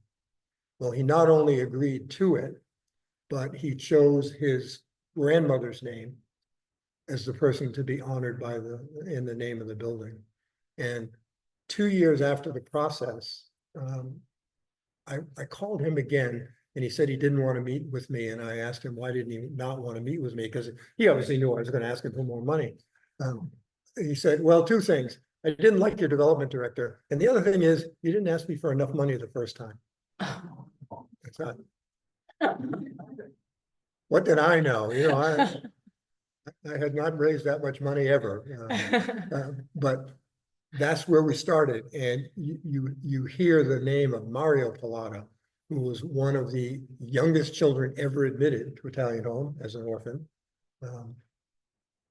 Well, he not only agreed to it, but he chose his grandmother's name as the person to be honored in the name of the building. And 2 years after the process, I called him again, and he said he didn't want to meet with me. And I asked him, why didn't he not want to meet with me? Because he obviously knew I was going to ask him for more money. He said, well, two things. I didn't like your development director. And the other thing is, you didn't ask me for enough money the first time. I thought, what did I know? You know, I had not raised that much money ever. But that's where we started. And you hear the name of Mario Pilata, who was one of the youngest children ever admitted to Italian Home as an orphan.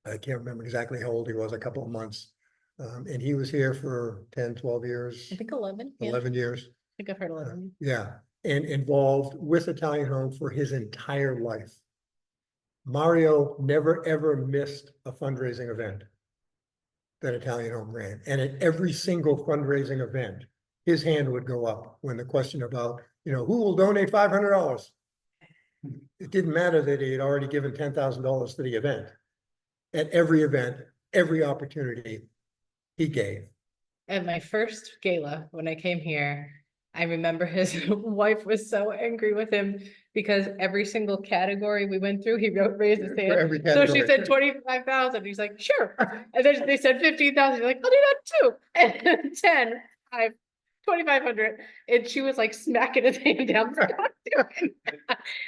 I can't remember exactly how old he was, a couple of months. And he was here for 10, 12 years, I think 11. Yeah, I 11 years. think I've heard 11. Yeah, and involved with Italian Home for his entire life. Mario never, ever missed a fundraising event that Italian Home ran. And at every single fundraising event, his hand would go up when the question about, who will donate $500? It didn't matter that he had already given $10,000 to the event. At every event, every opportunity he gave. At my first gala, when I came here, I remember his wife was so angry with him because every single category we went through, he raised his For hand. every So she category. said 25,000. He's like, sure. And then they said 15,000. He's like, I'll do that too. And then 10, 5, 2,500. And she was like smacking his hand down.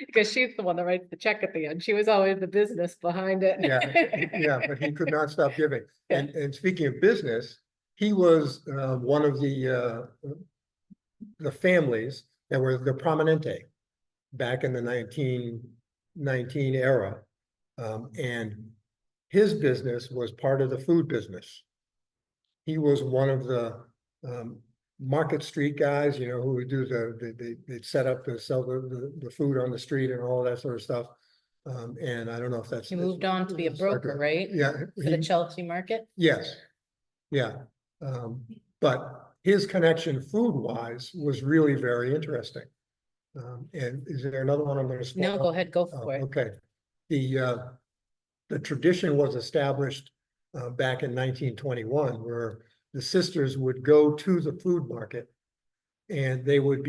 Because she's the one that writes the check at the end. She was always the business behind it. Yeah, but he could not stop giving. And speaking of business, he was one of the families that were the Prominente back in the 1919 era. And his business was part of the food business. He was one of the Market Street guys, who would do they'd set up to sell the food on the street and all that sort of stuff. And I don't know if that's. He moved on to be a broker, right? Yeah. For the Chelsea market. Yes, yeah. But his connection food-wise was really very interesting. And is there another one I'm going to? No, go ahead, go for it. Okay. The tradition was established back in 1921, where the sisters would go to the food market and they would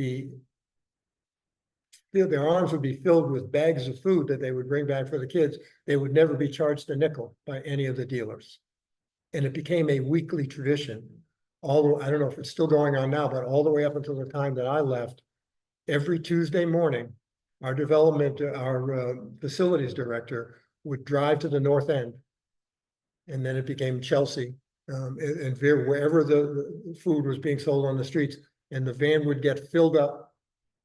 their arms would be filled with bags of food that they would bring back for the kids. They would never be charged a nickel by any of the dealers. And it became a weekly tradition. Although I don't know if it's still going on now, but all the way up until the time that I left, every Tuesday morning, our facilities director would drive to the north end. And then it became Chelsea. And wherever the food was being sold on the streets, and the van would get filled up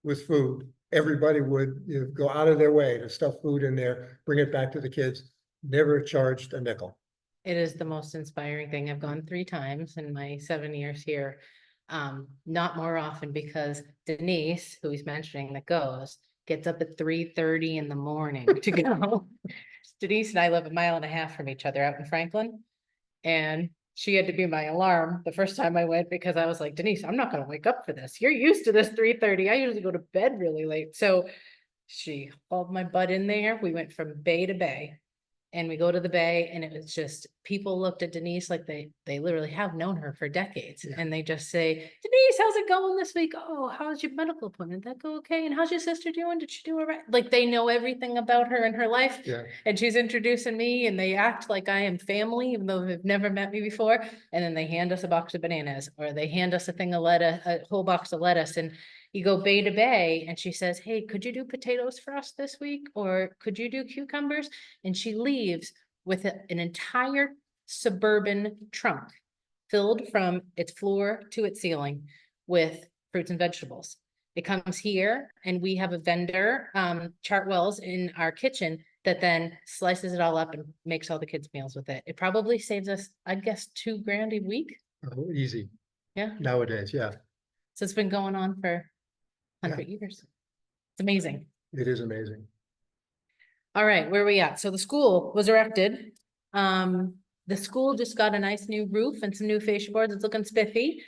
with food. Everybody would go out of their way to stuff food in there, bring it back to the kids, never charged a nickel. It is the most inspiring thing. I've gone 3 times in my 7 years here. Not more often because Denise, who he's mentioning that goes, gets up at 3:30 in the morning to go. Denise and I live 1.5 miles from each other out in Franklin. And she had to be my alarm the first time I went because I was like, Denise, I'm not going to wake up for this. You're used to this 3:30. I usually go to bed really late. So she hauled my butt in there. We went from bay to bay. And we go to the bay and it was just, people looked at Denise like they literally have known her for decades. Yeah. And they just say, Denise, how's it going this week? Oh, how's your medical appointment? Did that go okay? And how's your sister doing? Did she do all right? Like they know everything about her and her life. Yeah. And she's introducing me and they act like I am family, even though they've never met me before. And then they hand us a box of bananas or they hand us a whole box of lettuce. And you go bay to bay and she says, hey, could you do potatoes for us this week? Or could you do cucumbers? And she leaves with an entire suburban trunk filled from its floor to its ceiling with fruits and vegetables. It comes here and we have a vendor, Chartwell's in our kitchen that then slices it all up and makes all the kids' meals with it. It probably saves us, I'd guess, $2,000 a week. Oh, easy. Yeah. Nowadays, yeah. So it's been going on for 100 years. It's amazing. It is amazing. All right, where are we at? So the school was erected. The school just got a nice new roof and some new fascia boards. It's looking spiffy.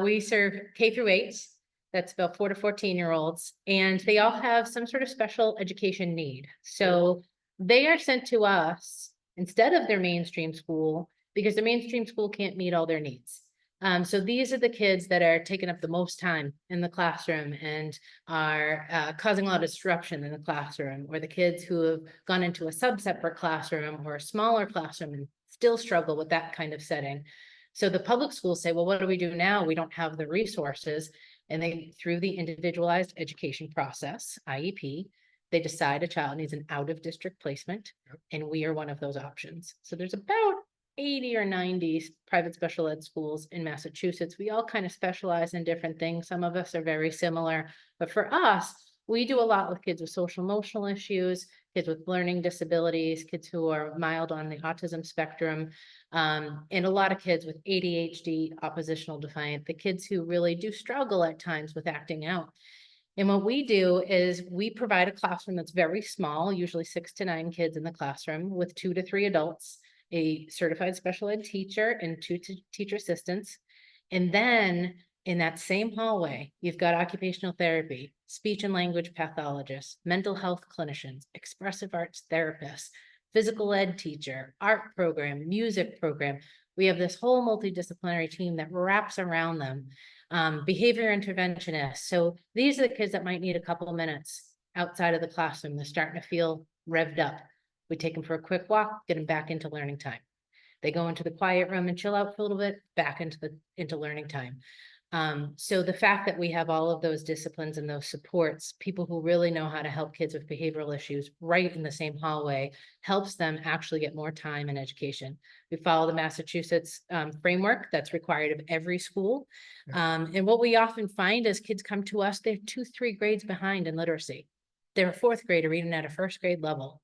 We serve K-8. That's about 4 to 14-year-olds, and they all have some sort of special education need. So they are sent to us instead of their mainstream school because the mainstream school can't meet all their needs. So these are the kids that are taking up the most time in the classroom and are causing a lot of disruption in the classroom, or the kids who have gone into a sub-separate classroom or a smaller classroom and still struggle with that kind of setting. So the public schools say, well, what do we do now? We don't have the resources. And they, through the individualized education process, IEP, they decide a child needs an out-of-district placement, and we are one of those options. So there's about 80 or 90 private special ed schools in Massachusetts. We all kind of specialize in different things. Some of us are very similar, but for us, we do a lot with kids with social emotional issues, kids with learning disabilities, kids who are mild on the autism spectrum, and a lot of kids with ADHD, oppositional defiant, the kids who really do struggle at times with acting out. And what we do is we provide a classroom that's very small, usually 6 to 9 kids in the classroom with 2 to 3 adults, a certified special ed teacher and 2 teacher assistants. And then in that same hallway, you've got occupational therapy, speech and language pathologists, mental health clinicians, expressive arts therapists, physical ed teacher, art program, music program. We have this whole multidisciplinary team that wraps around them. Behavior interventionists. So these are the kids that might need a couple of minutes outside of the classroom. They're starting to feel revved up. We take them for a quick walk, get them back into learning time. They go into the quiet room and chill out for a little bit, back into learning time. So the fact that we have all of those disciplines and those supports, people who really know how to help kids with behavioral issues right in the same hallway, helps them actually get more time in education. We follow the Massachusetts framework that's required of every school. And what we often find is kids come to us, they're 2-3 grades behind in literacy. They're a 4th grader reading at a 1st grade level.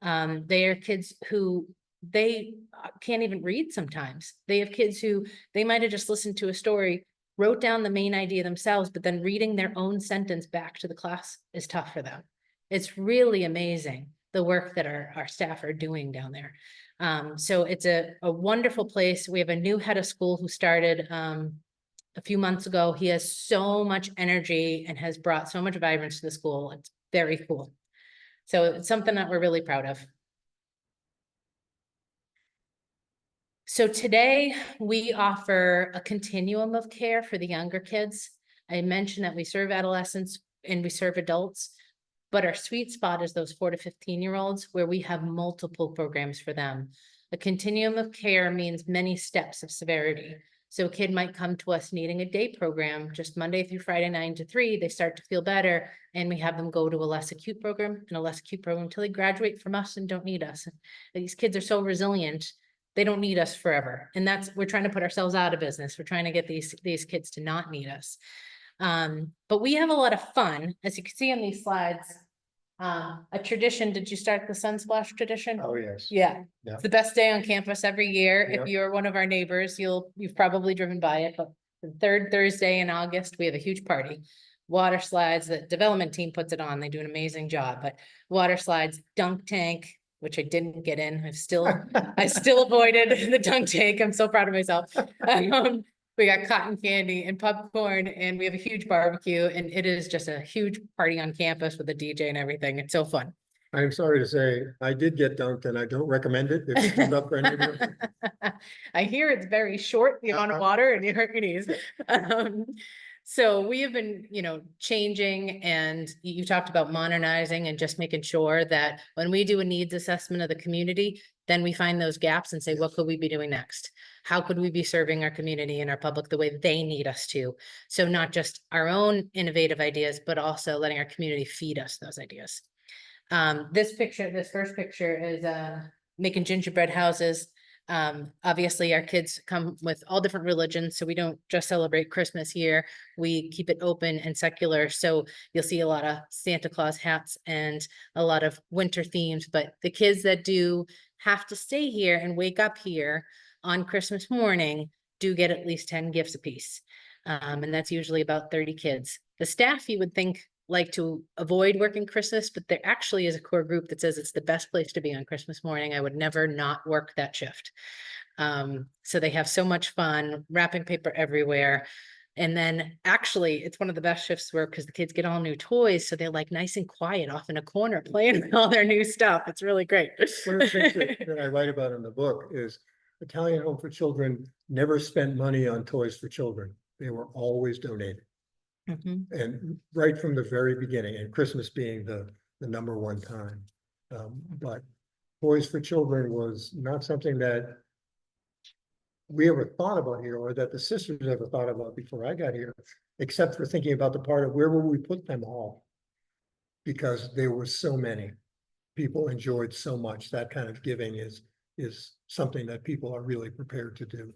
They are kids who they can't even read sometimes. They have kids who they might have just listened to a story, wrote down the main idea themselves, but then reading their own sentence back to the class is tough for them. It's really amazing the work that our staff are doing down there. So it's a wonderful place. We have a new head of school who started a few months ago. He has so much energy and has brought so much vibrance to the school. It's very cool. So it's something that we're really proud of. So today we offer a continuum of care for the younger kids. I mentioned that we serve adolescents and we serve adults, but our sweet spot is those 4 to 15-year-olds where we have multiple programs for them. A continuum of care means many steps of severity. So a kid might come to us needing a day program, just Monday through Friday, 9 to 3, they start to feel better, and we have them go to a less acute program and a less acute program until they graduate from us and don't need us. These kids are so resilient. They don't need us forever. And we're trying to put ourselves out of business. We're trying to get these kids to not need us. But we have a lot of fun, as you can see on these slides. A tradition, did you start the Sunsplash tradition? Oh, yes. Yeah. Yeah. It's the best day on campus every year. Yeah. If you're one of our neighbors, you've probably driven by it, but the 3rd Thursday in August, we have a huge party. Water slides, the development team puts it on. They do an amazing job, but water slides, dunk tank, which I didn't get in. I still avoided the dunk tank. I'm so proud of myself. We got cotton candy and popcorn, and we have a huge barbecue, and it is just a huge party on campus with a DJ and everything. It's so fun. I'm sorry to say, I did get dunked and I don't recommend it. If it comes up for any of you. I hear it's very short, the amount of water, and you hurt your knees. So we have been, changing, and you talked about modernizing and just making sure that when we do a needs assessment of the community, then we find those gaps and say, what could we be doing next? How could we be serving our community and our public the way they need us to? So not just our own innovative ideas, but also letting our community feed us those ideas. This first picture is making gingerbread houses. Obviously our kids come with all different religions, so we don't just celebrate Christmas here. We keep it open and secular. So you'll see a lot of Santa Claus hats and a lot of winter themes, but the kids that do have to stay here and wake up here on Christmas morning do get at least 10 gifts apiece. And that's usually about 30 kids. The staff, you would think, like to avoid working Christmas, but there actually is a core group that says it's the best place to be on Christmas morning. I would never not work that shift. So they have so much fun, wrapping paper everywhere. And then actually it's one of the best shifts to work because the kids get all new toys. So they're like nice and quiet off in a corner playing with all their new stuff. It's really great. One of the things that I write about in the book is Italian Home for Children never spent money on toys for children. They were always donated. Mhm. And right from the very beginning, and Christmas being the number one time. But toys for children was not something that we ever thought about here, or that the sisters ever thought about before I got here, except for thinking about the part of where will we put them all? Because there were so many. People enjoyed so much. That kind of giving is something that people are really prepared to do.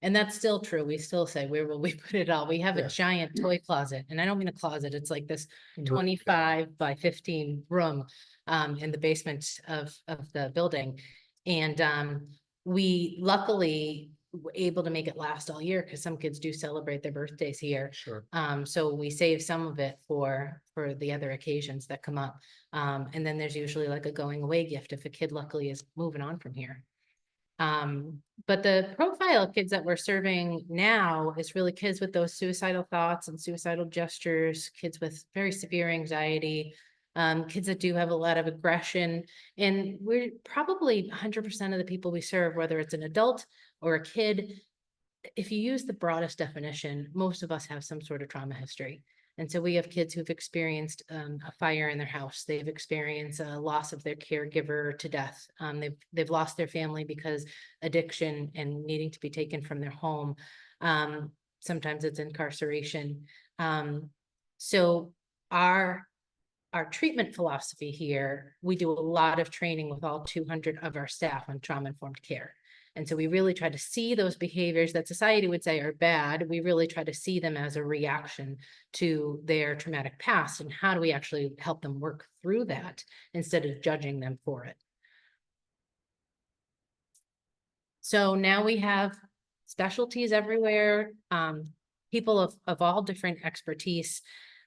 And that's still true. We still say, where will we put it all? We have a Yeah. giant toy closet, and I don't mean a closet. It's like this Yeah. 25 by 15 room in the basement of the building. And we luckily were able to make it last all year because some kids do celebrate their birthdays here. Sure. So we save some of it for the other occasions that come up. And then there's usually like a going away gift if a kid luckily is moving on from here. But the profile of kids that we're serving now is really kids with those suicidal thoughts and suicidal gestures, kids with very severe anxiety, kids that do have a lot of aggression. And we're probably 100% of the people we serve, whether it's an adult or a kid, if you use the broadest definition, most of us have some sort of trauma history. And so we have kids who've experienced a fire in their house. They've experienced a loss of their caregiver to death. They've lost their family because addiction and needing to be taken from their home. Sometimes it's incarceration. So our treatment philosophy here, we do a lot of training with all 200 of our staff on trauma-informed care. And so we really try to see those behaviors that society would say are bad. We really try to see them as a reaction to their traumatic past, and how do we actually help them work through that instead of judging them for it. So now we have specialties everywhere, people of all different expertise.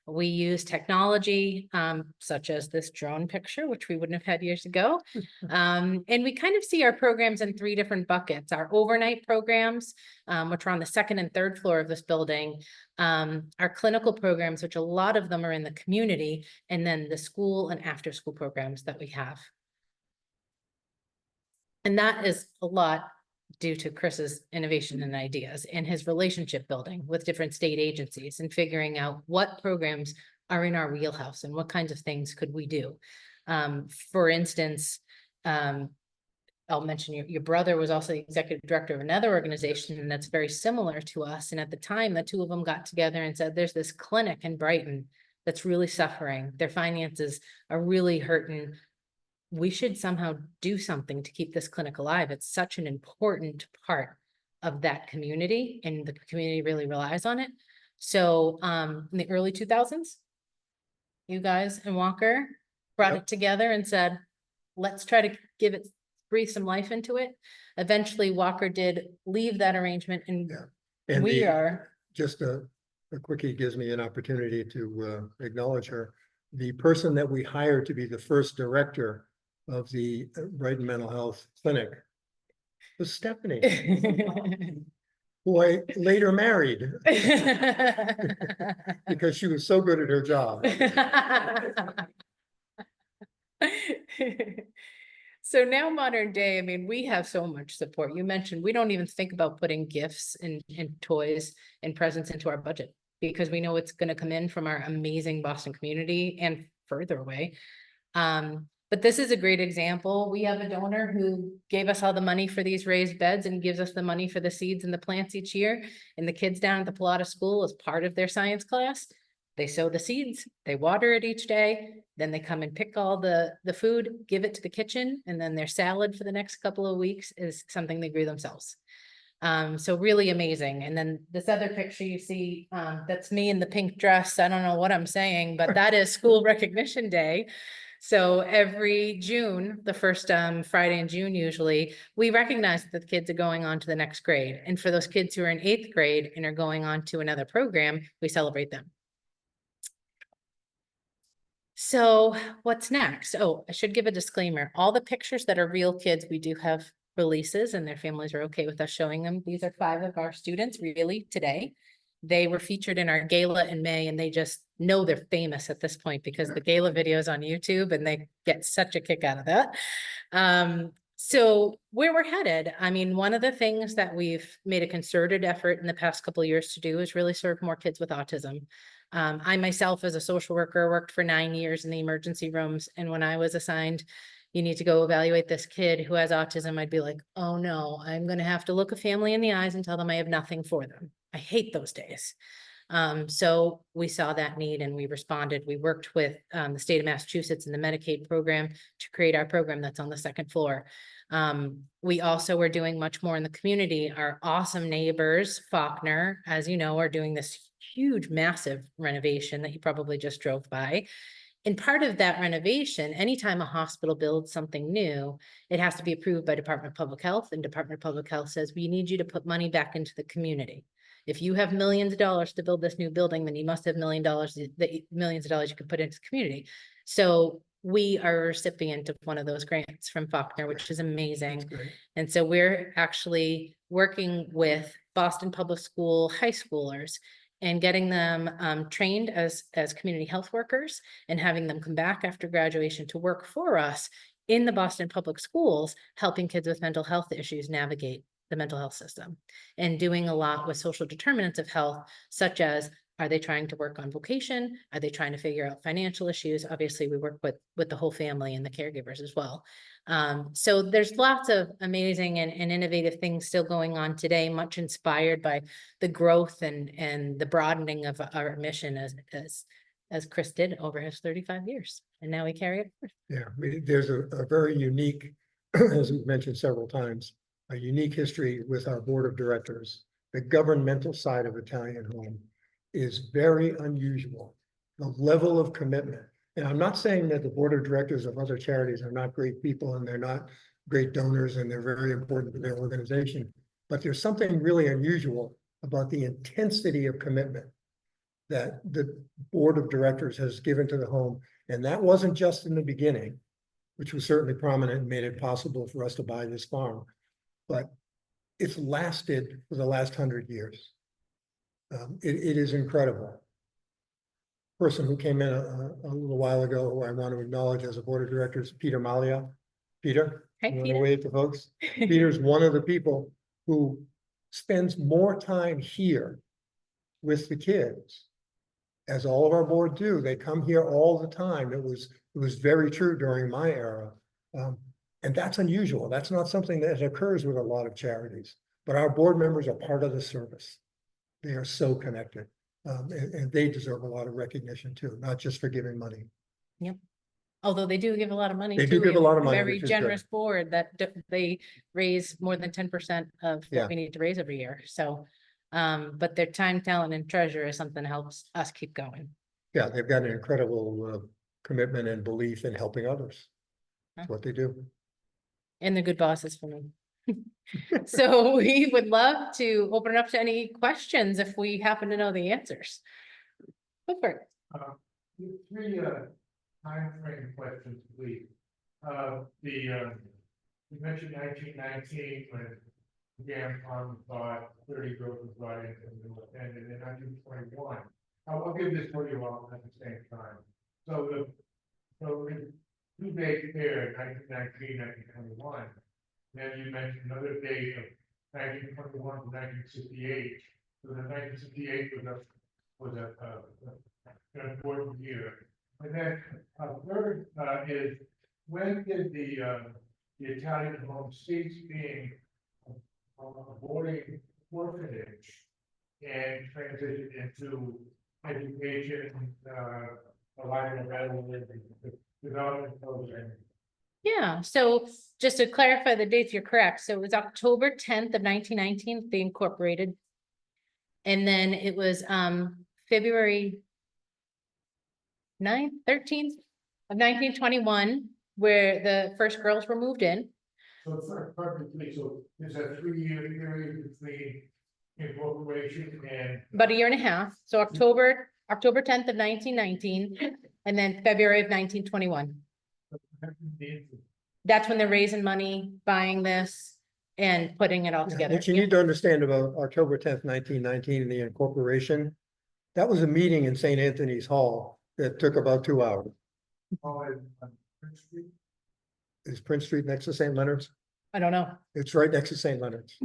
We use technology, such as this drone picture, which we wouldn't have had years ago. And we kind of see our programs in 3 different buckets. Our overnight programs, which are on the 2nd and 3rd floor of this building. Our clinical programs, which a lot of them are in the community, and then the school and after school programs that we have. And that is a lot due to Chris's innovation and ideas and his relationship building with different state agencies and figuring out what programs are in our wheelhouse and what kinds of things could we do. For instance, I'll mention your brother was also the executive director of another organization that's very similar to us. And at the time, the 2 of them got together and said, there's this clinic in Brighton that's really suffering. Their finances are really hurting. We should somehow do something to keep this clinic alive. It's such an important part of that community, and the community really relies on it. So in the early 2000s, you guys and Walker brought it together and said, let's try to breathe some life into it. Eventually Walker did leave that arrangement, and we are just a quickie gives me an opportunity to acknowledge her. The person that we hired to be the first director of the Brighton Mental Health Clinic was Stephanie, who I later married because she was so good at her job. So now modern day, I mean, we have so much support. You mentioned we don't even think about putting gifts and toys and presents into our budget because we know it's going to come in from our amazing Boston community and further away. But this is a great example. We have a donor who gave us all the money for these raised beds and gives us the money for the seeds and the plants each year. And the kids down at the Pilata School, as part of their science class, they sow the seeds, they water it each day, then they come and pick all the food, give it to the kitchen, and then their salad for the next couple of weeks is something they grew themselves. So really amazing. And then this other picture you see, that's me in the pink dress. I don't know what I'm saying, but that is School Recognition Day. So every June, the first Friday in June, usually, we recognize that the kids are going on to the next grade. And for those kids who are in 8th grade and are going on to another program, we celebrate them. So what's next? Oh, I should give a disclaimer. All the pictures that are real kids, we do have releases and their families are okay with us showing them. These are 5 of our students really today. They were featured in our gala in May, and they just know they're famous at this point because the gala video is on YouTube and they get such a kick out of that. So where we're headed, I mean, one of the things that we've made a concerted effort in the past couple of years to do is really serve more kids with autism. I myself, as a social worker, worked for 9 years in the emergency rooms. And when I was assigned, you need to go evaluate this kid who has autism, I'd be like, oh no, I'm going to have to look a family in the eyes and tell them I have nothing for them. I hate those days. So we saw that need and we responded. We worked with the state of Massachusetts and the Medicaid program to create our program that's on the second floor. We also were doing much more in the community. Our awesome neighbors, Faulkner, as you know, are doing this huge, massive renovation that you probably just drove by. And part of that renovation, anytime a hospital builds something new, it has to be approved by Department of Public Health, and Department of Public Health says, we need you to put money back into the community. If you have millions of dollars to build this new building, then you must have millions of dollars you could put into the community. So we are a recipient of one of those grants from Faulkner, which is amazing. And so we're actually working with Boston Public School high schoolers and getting them trained as community health workers and having them come back after graduation to work for us in the Boston Public Schools, helping kids with mental health issues navigate the mental health system, and doing a lot with social determinants of health, such as, are they trying to work on vocation? Are they trying to figure out financial issues? Obviously, we work with the whole family and the caregivers as well. So there's lots of amazing and innovative things still going on today, much inspired by the growth and the broadening of our mission as Chris did over his 35 years. And now we carry it forward. Yeah, there's a very unique, as we've mentioned several times, a unique history with our board of directors. The governmental side of Italian Home is very unusual. The level of commitment. And I'm not saying that the board of directors of other charities are not great people and they're not great donors and they're very important to their organization, but there's something really unusual about the intensity of commitment that the board of directors has given to the home. And that wasn't just in the beginning, which was certainly prominent and made it possible for us to buy this farm, but it's lasted for the last 100 years. It is incredible. Person who came in a little while ago, who I want to acknowledge as a board of directors, Peter Malia. Peter, Hi, you want Peter. to wave to folks? Peter's one of the people who spends more time here with the kids, as all of our board do. They come here all the time. It was very true during my era. And that's unusual. That's not something that occurs with a lot of charities, but our board members are part of the service. They are so connected. And they deserve a lot of recognition too, not just for giving money. Yep. Although they do give a lot of money. They too. do give a lot of money, Very which is generous good. board that they raise more than 10% of Yeah. what we need to raise every year. So, but their time, talent, and treasure is something that helps us keep going. Yeah, they've got an incredible commitment and belief in helping others. That's what they do. And they're good bosses for me. So we would love to open it up to any questions if we happen to know the answers. Go for it. Three timeframe questions, please. You mentioned 1919 when Gam Farm bought 30 girls was brought in from the North End, and then 1921. I'll give this for you all at the same time. So the two dates there, 1919, 1921. Then you mentioned another date of 1921 to 1968. So the 1968 was an important year. And then third is, when did the Italian home cease being a boarding orphanage and transition into education, a life of development program? Yeah, so just to clarify the dates, you're correct. So it was October 10th of 1919, they incorporated. And then it was February 9th, 13th of 1921, where the first girls were moved in. So perfectly, so there's a 3-year period between incorporation and. About a year and a half. So October 10th of 1919, and then February of 1921. That's when they're raising money, buying this and putting it all together. What you need to understand about October 10th, 1919 and the incorporation, that was a meeting in St. Anthony's Hall that took about 2 hours. Prince Street? Is Prince Street next to St. Leonard's? I don't know. It's right next to St. Leonard's.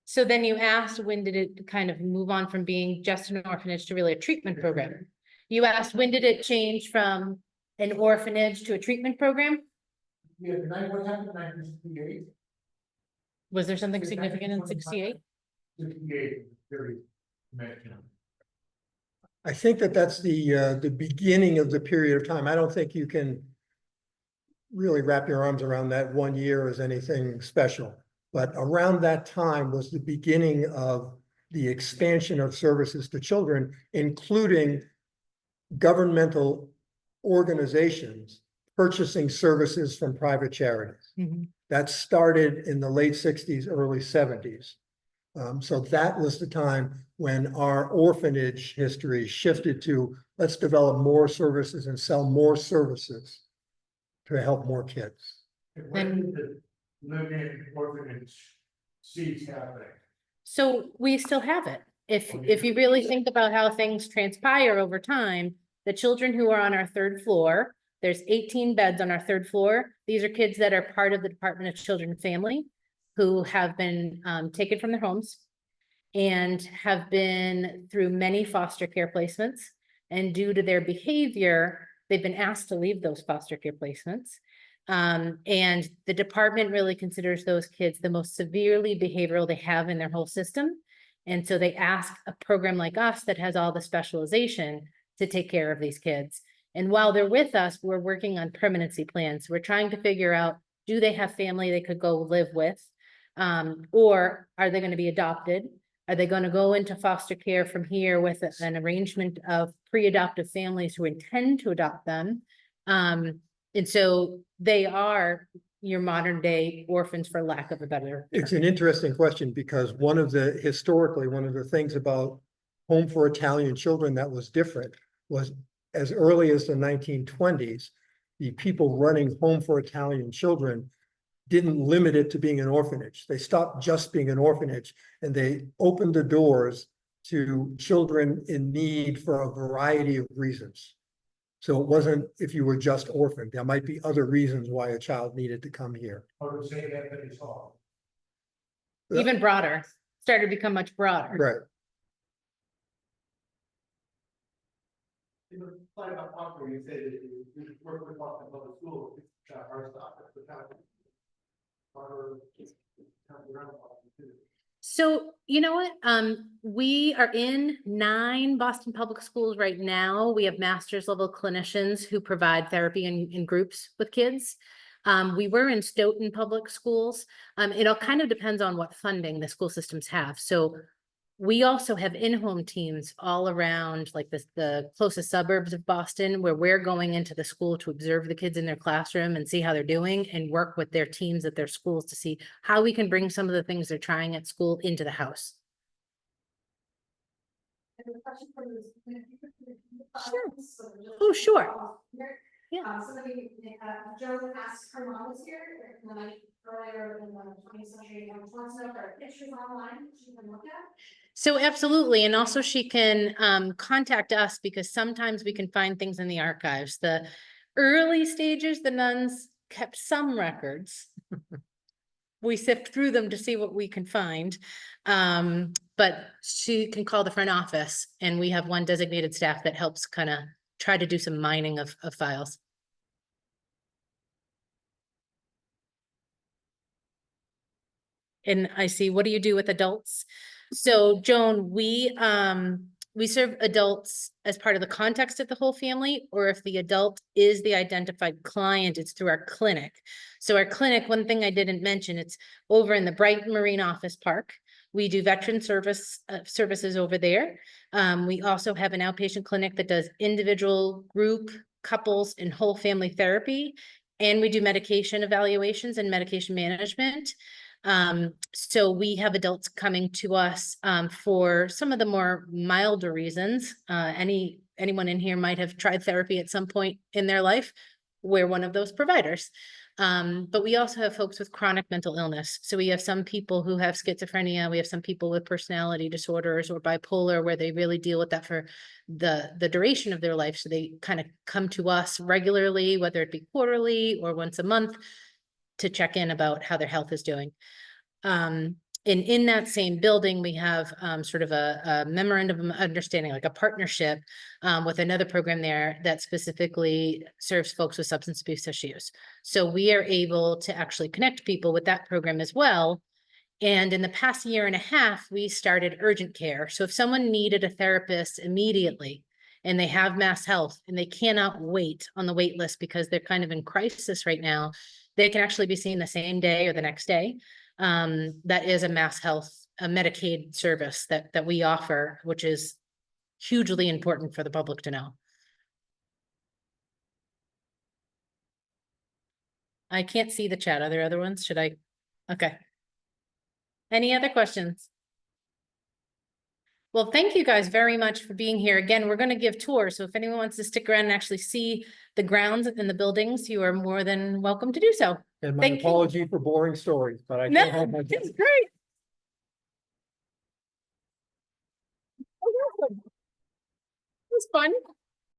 So then you asked, when did it kind of move on from being just an orphanage to really a treatment program? You asked, when did it change from an orphanage to a treatment program? Yeah, what happened in 1968? Was there something significant in 68? 68, very mentioned. I think that that's the beginning of the period of time. I don't think you can really wrap your arms around that 1 year as anything special. But around that time was the beginning of the expansion of services to children, including governmental organizations purchasing services from private charities. That started in the late 60s, early 70s. So that was the time when our orphanage history shifted to, let's develop more services and sell more services to help more kids. And when did the live-in orphanage cease happening? So we still have it. If you really think about how things transpire over time, the children who are on our third floor, there's 18 beds on our third floor. These are kids that are part of the Department of Children and Family who have been taken from their homes and have been through many foster care placements. And due to their behavior, they've been asked to leave those foster care placements. And the department really considers those kids the most severely behavioral they have in their whole system. And so they ask a program like us that has all the specialization to take care of these kids. And while they're with us, we're working on permanency plans. We're trying to figure out, do they have family they could go live with? Or are they going to be adopted? Are they going to go into foster care from here with an arrangement of pre-adoptive families who intend to adopt them? And so they are your modern day orphans, for lack of a better term. It's an interesting question because historically, one of the things about Home for Italian Children that was different was as early as the 1920s, the people running Home for Italian Children didn't limit it to being an orphanage. They stopped just being an orphanage and they opened the doors to children in need for a variety of reasons. So it wasn't if you were just orphaned, there might be other reasons why a child needed to come here. Or to say that it's all. Even broader, started to become much broader. Right. In the slide about Proctor, you say that you work with Boston Public Schools, it's our stuff, it's the town. So, you know what, we are in 9 Boston Public Schools right now. We have master's level clinicians who provide therapy in groups with kids. We were in Stoughton Public Schools. It all kind of depends on what funding the school systems have. So we also have in-home teams all around, like the closest suburbs of Boston, where we're going into the school to observe the kids in their classroom and see how they're doing and work with their teams at their schools to see how we can bring some of the things they're trying at school into the house. Sure. Oh, sure. Yeah. Somebody, Joe asked her mom was here, earlier in the 20th century, and wants to know if there are pictures online she can look at. So absolutely, and also she can contact us because sometimes we can find things in the archives. The early stages, the nuns kept some records. We sift through them to see what we can find. But she can call the front office and we have one designated staff that helps kind of try to do some mining of files. And I see, what do you do with adults? So Joan, we serve adults as part of the context of the whole family, or if the adult is the identified client, it's through our clinic. So our clinic, one thing I didn't mention, it's over in the Brighton Marine Office Park. We do veteran services over there. We also have an outpatient clinic that does individual, group, couples, and whole family therapy. And we do medication evaluations and medication management. So we have adults coming to us for some of the more milder reasons. Anyone in here might have tried therapy at some point in their life. We're one of those providers. But we also have folks with chronic mental illness. So we have some people who have schizophrenia. We have some people with personality disorders or bipolar, where they really deal with that for the duration of their life. So they kind of come to us regularly, whether it be quarterly or once a month, to check in about how their health is doing. And in that same building, we have sort of a memorandum of understanding, like a partnership with another program there that specifically serves folks with substance abuse issues. So we are able to actually connect people with that program as well. And in the past year and a half, we started urgent care. So if someone needed a therapist immediately and they have mass health and they cannot wait on the wait list because they're kind of in crisis right now, they can actually be seen the same day or the next day. That is a mass health, a Medicaid service that we offer, which is hugely important for the public to know. I can't see the chat. Are there other ones? Should I? Okay. Any other questions? Well, thank you guys very much for being here. Again, we're going to give tours. So if anyone wants to stick around and actually see the grounds and the buildings, you are more than welcome to do so. And my Thank you. apology for boring stories, but I No, can't help myself. it's great. Oh, awesome. It was fun.